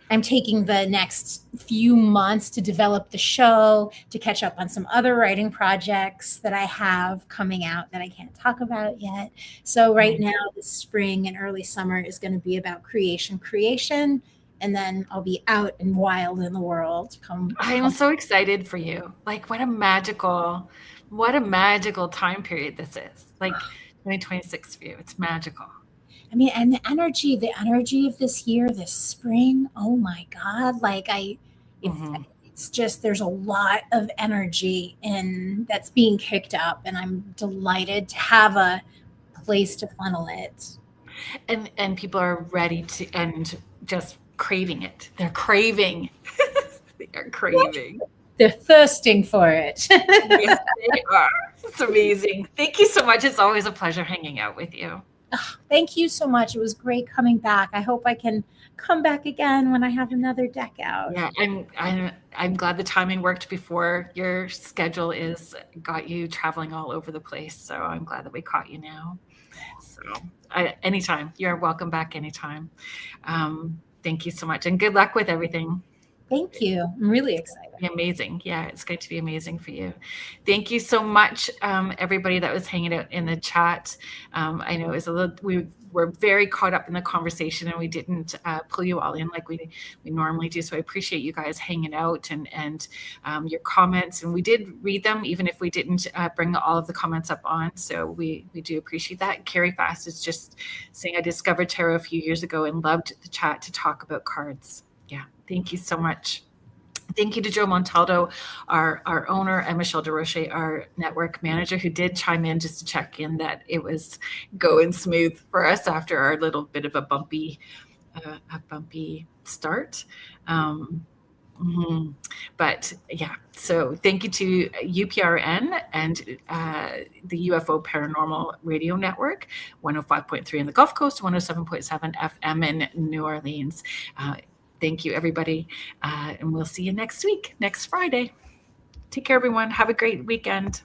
I'm taking the next few months to develop the show, to catch up on some other writing projects that I have coming out that I can't talk about yet. So right now, the spring and early summer is going to be about creation, and then I'll be out and wild in the world. I'm so excited for you. Like, what a magical time period this is. Like 2026 for you. It's magical. I mean, and the energy of this year, this spring, oh my God, like it's just, there's a lot of energy that's being kicked up, and I'm delighted to have a place to funnel it. And people are ready to, and just craving it. They're craving. They are craving. They're thirsting for it. Yes, they are. It's amazing. Thank you so much. It's always a pleasure hanging out with you. Thank you so much. It was great coming back. I hope I can come back again when I have another deck out. Yeah, I'm glad the timing worked before your schedule got you traveling all over the place. So I'm glad that we caught you now. So anytime, you're welcome back anytime. Thank you so much, and good luck with everything. Thank you. I'm really excited. Amazing. Yeah, it's going to be amazing for you. Thank you so much, everybody that was hanging out in the chat. I know it was we were very caught up in the conversation, and we didn't pull you all in like we normally do. So I appreciate you guys hanging out and your comments. And we did read them, even if we didn't bring all of the comments up on. So we do appreciate that. Carrie Fast is just saying, I discovered tarot a few years ago and loved the chat to talk about cards. Yeah, thank you so much. Thank you to Joe Montaldo, our owner, and Michelle DeRoche, our network manager, who did chime in just to check in that it was going smooth for us after our little bit of a bumpy start. But yeah, so thank you to UPRN and the UFO Paranormal Radio Network, 105.3 in the Gulf Coast, 107.7 FM in New Orleans. Thank you, everybody. And we'll see you next week, next Friday. Take care, everyone. Have a great weekend.